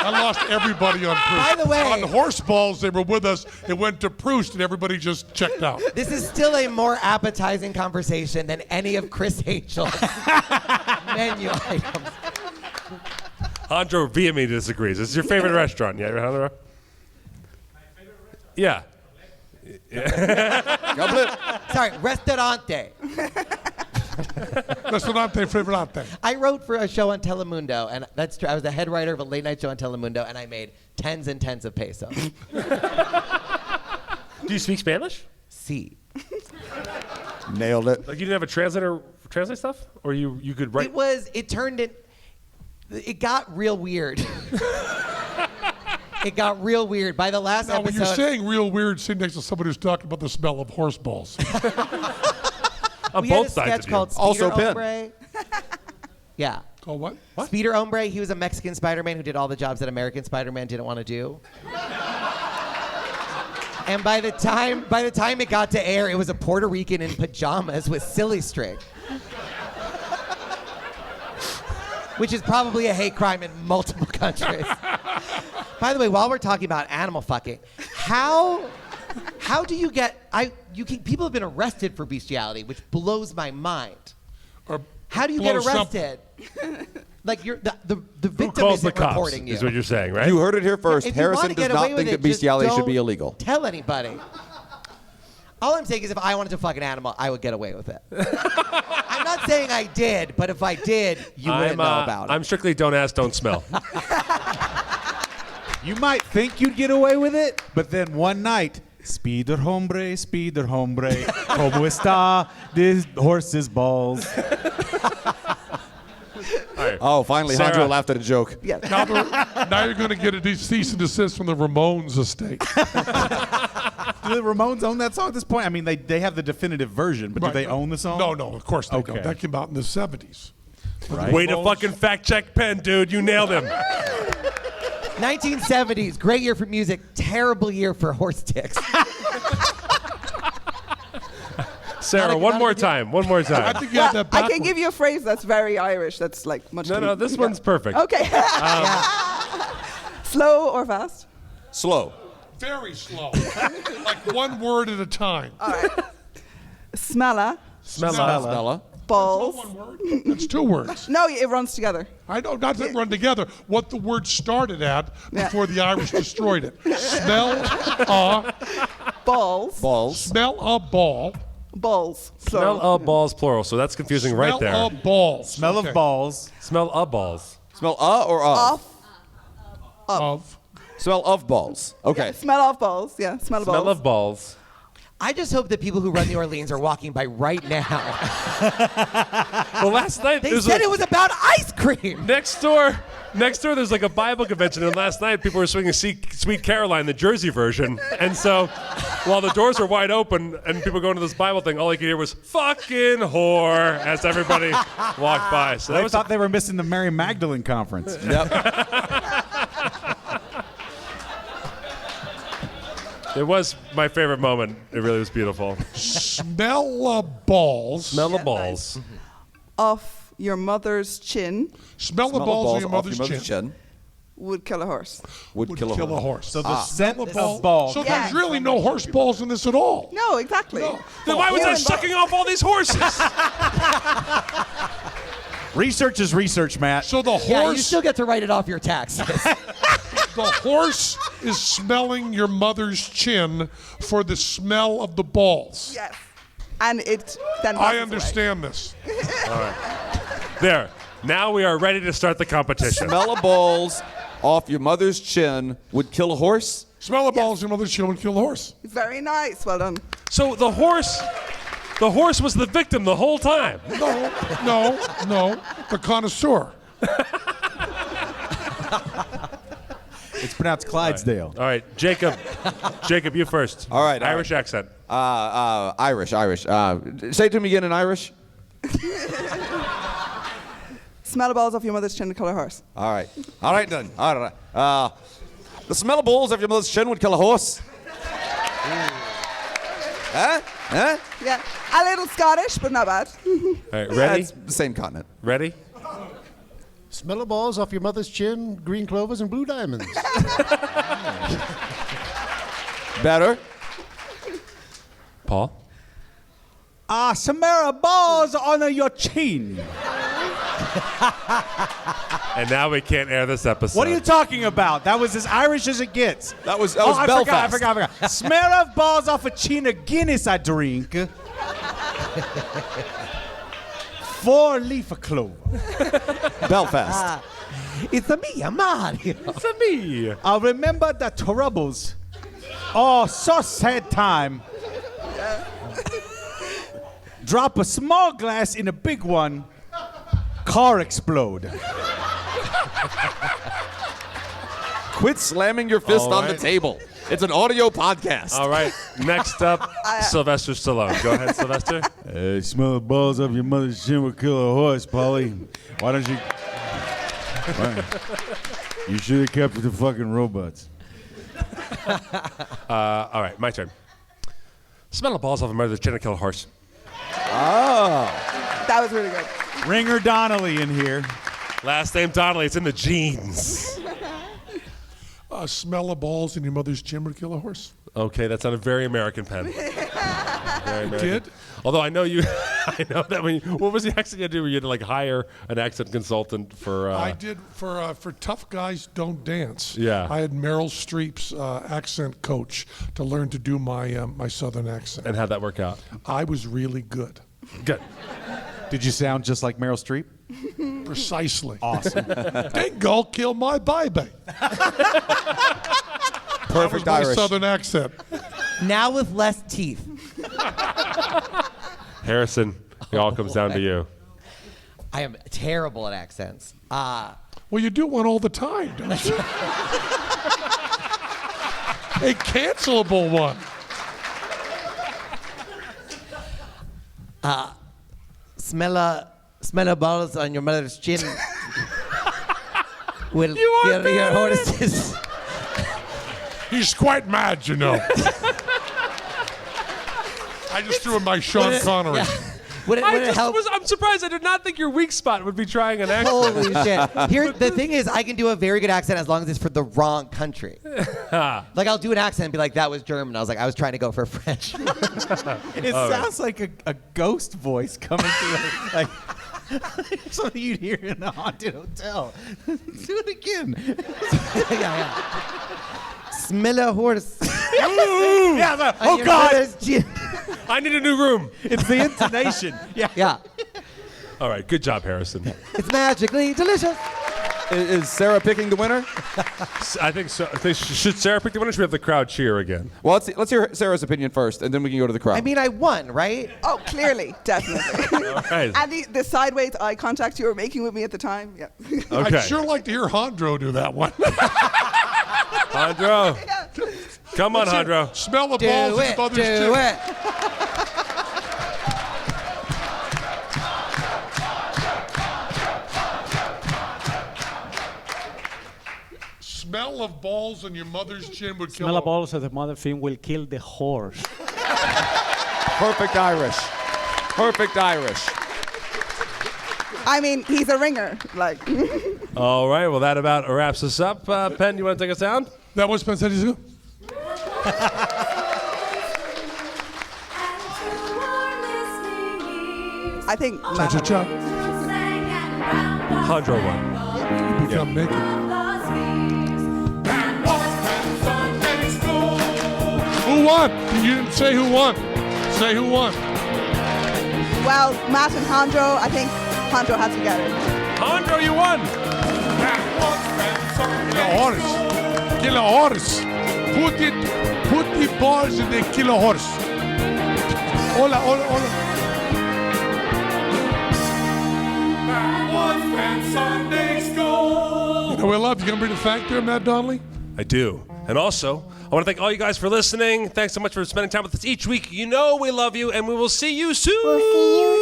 I lost everybody on Proust. By the way, on horse balls, they were with us. It went to Proust, and everybody just checked out. This is still a more appetizing conversation than any of Chris Angel's menu items. Jandro vehemently disagrees. This is your favorite restaurant, yeah, Jandro? Yeah. Sorry, Restaurante. Restaurante Favorante. I wrote for a show on Telemundo, and that's true. I was the head writer of a late night show on Telemundo, and I made tens and tens of pesos. Do you speak Spanish? Si. Nailed it. Like you didn't have a translator translate stuff? Or you could write? It got real weird. It got real weird. By the last Now, when episode. you're saying real weird, sitting next to somebody who's talking about the smell of horse balls. We had a sketch called Speeder Also Penn. Hombre. Yeah. Called what? Speeder Hombre. He was a Mexican Spider-Man who did all the jobs that American Spider-Man didn't want to do. And by the time it got to air, it was a Puerto Rican in pajamas with silly string. Which is probably a hate crime in multiple countries. By the way, while we're talking about animal fucking, how do you get? People have been arrested for bestiality, which blows my mind. How do you get arrested? Like the victim calls isn't the cops, reporting you. is what you're saying, right? You heard it here first. If you wanna Harrison does get away not with think it, that just bestiality should be don't illegal. Tell anybody. All I'm saying is if I wanted to fuck an animal, I would get away with it. I'm not saying I did, but if I did, you wouldn't know about it. I'm strictly don't ask, don't smell. You might think you'd get away with it, but then one night, Speeder hombre, como está this horse's balls? Right. Oh, finally, Sarah. Jandro laughed at a joke. Yes. Now you're going to get a cease and desist from the Ramones estate. Do the Ramones own that song at this point? I mean, they have the definitive version, but do they own the song? No, of course they Okay. don't. That came out in the 70s. Right. Way to fucking fact check Penn, dude. You nailed him. 1970s, great year for music, terrible year for horse dicks. Sarah, one more time. I think you had that I backwards. can give you a phrase that's very Irish. That's like much. No, this one's perfect. Okay. Slow or fast? Slow. Very slow. Like one word at a time. All right. Smella. Smella. Balls. That's not one word. That's two words. No, it runs together. I know, not that run together. What the word started at before the Irish destroyed it. Smell a balls. Balls. Smell a ball. Balls. Smell of balls, plural. So that's confusing right there. Smell a balls. Smell Okay. of balls. Smell of balls. Smell or of? Of. Smell of balls. Okay. Yeah, smell of balls. Yeah, smell of balls. Smell of balls. I just hope that people who run New Orleans are walking by right now. Well, last night They said it was about ice cream. Next door next door there's like a Bible convention, and last night people were swinging Sweet Caroline, the Jersey version. And so while the doors were wide open and people going to this Bible thing, all I could hear was "fucking whore" as everybody walked by. So I thought they were missing the Mary Magdalene conference. Yep. It was my favorite moment. It really was beautiful. Smell of balls. Smell of balls. Off your mother's chin. Smell the balls of your mother's chin. Would kill a horse. Would kill a horse. So the scent of balls. So there's really no horse balls in this at all. No, exactly. Then why was I sucking off all these horses? Research is research, Matt. So the horse. Yeah, you still get to write it off your taxes. The horse is smelling your mother's chin for the smell of the balls. Yes. And it then I understand this. All right. There. Now we are ready to start the competition. Smell of balls off your mother's chin would kill a horse? Smell of balls your mother's chin would kill a horse. Very nice. Well done. So the horse was the victim the whole time. No. The connoisseur. It's pronounced Clydesdale. All right, Jacob. Jacob, you first. All right. Irish accent. Irish. Say it to me again in Irish. Smell of balls off your mother's chin to kill a horse. All right then. All right. The smell of balls off your mother's chin would kill a horse. Huh? Yeah. A little Scottish, but not bad. All right, ready? It's the same continent. Ready? Smell of balls off your mother's chin, green clovers and blue diamonds. Better. Paul? Samara balls on your chin. And now we can't air this episode. What are you talking about? That was as Irish as it gets. That was Belfast. I forgot. Smear of balls off a chin of Guinness I drink. 4 leaf of clover. Belfast. It's a me, Mario. It's a me. I remember the troubles. Oh, so sad time. Drop a small glass in a big one. Car explode. Quit slamming your fist on the table. It's an audio podcast. All right. Next up, Sylvester Stallone. Go ahead, Sylvester. Smell the balls off your mother's chin will kill a horse, Polly. Why don't you... You should have kept with the fucking robots. All right, my turn. Smell the balls off a mother's chin to kill a horse. Oh. That was really good. Ringer Donnelly in here. Last name Donnelly. It's in the genes. Smell of balls in your mother's chin would kill a horse. Okay, that sounded very American, Penn. Very American. Did? Although I know you, I know that when what was the accent you did where you had to like hire an accent consultant for? I did for Tough Guys Don't Dance. Yeah. I had Meryl Streep's accent coach to learn to do my my Southern accent. And how'd that work out? I was really good. Good. Did you sound just like Meryl Streep? Precisely. Awesome. Dingo killed my baby. Perfect that was my Irish. Southern accent. Now with less teeth. Harrison, it all comes down to you. I am terrible at accents. Well, you do one all the time, don't you? A cancelable one. Smell of balls on your mother's chin. Will You are kill your bad at it. horses. He's quite mad, you know. I just threw in my Sean Connery. Yeah. Would it help? I'm surprised. I did not think your weak spot would be trying an accent. Holy shit. Here, the thing is, I can do a very good accent as long as it's for the wrong country. Like, I'll do an accent and be like, that was German. I was like, I was trying to go for French. It sounds like a ghost voice coming through. Like something you'd hear in a haunted hotel. Do it again. Yeah. Smell a horse. Yeah, oh, God. I need a new room. It's the intonation. Yeah. Yeah. All right, good job, Harrison. It's magically delicious. Is Sarah picking the winner? I think so. Should Sarah pick the winner? Or should we have the crowd cheer again? Well, let's hear Sarah's opinion first, and then we can go to the crowd. I mean, I won, right? Oh, clearly, definitely. All right. And the sideways eye contact you were making with me at the time, yeah. Okay. I'd sure like to hear Jandro do that one. Jandro. Come on, Jandro. Smell the balls of your mother's Do it. Smell of balls on your mother's chin would kill Smell a of balls of the mother thing will kill the horse. Perfect Irish. Perfect Irish. I mean, he's a ringer. Like. All right. Well, that about wraps us up. Penn, you want to take us down? That was Penn Sunday School. I think. Cha-cha-cha. Jandro won. You become naked. Who won? You didn't say who won. Say who won. Well, Matt and Jandro, I think Jandro has to get it. Jandro, you won. Kill a horse. Put the balls in the kill a horse. Hola, hola, hola. You know, we love you. Gonna bring the fact there, Matt Donnelly? I do. And also, I want to thank all you guys for listening. Thanks so much for spending time with us each week. You know we love you, and we will see you soon. We'll see you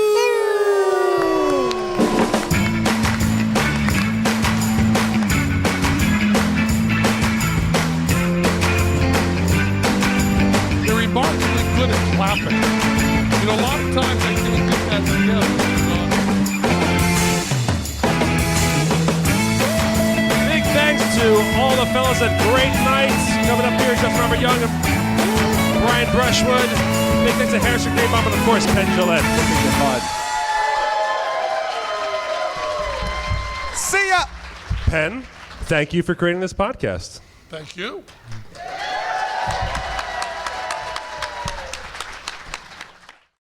They're remarkably good at clapping. You know, a lot of times I think get that together. Big thanks to all the fellas at Great Nights coming up here, Justin Robert Young and Brian Brushwood. Big thanks to Harrison Great Mom and, of course, Penn Gillette. See ya! Penn, thank you for creating this podcast. Thank you.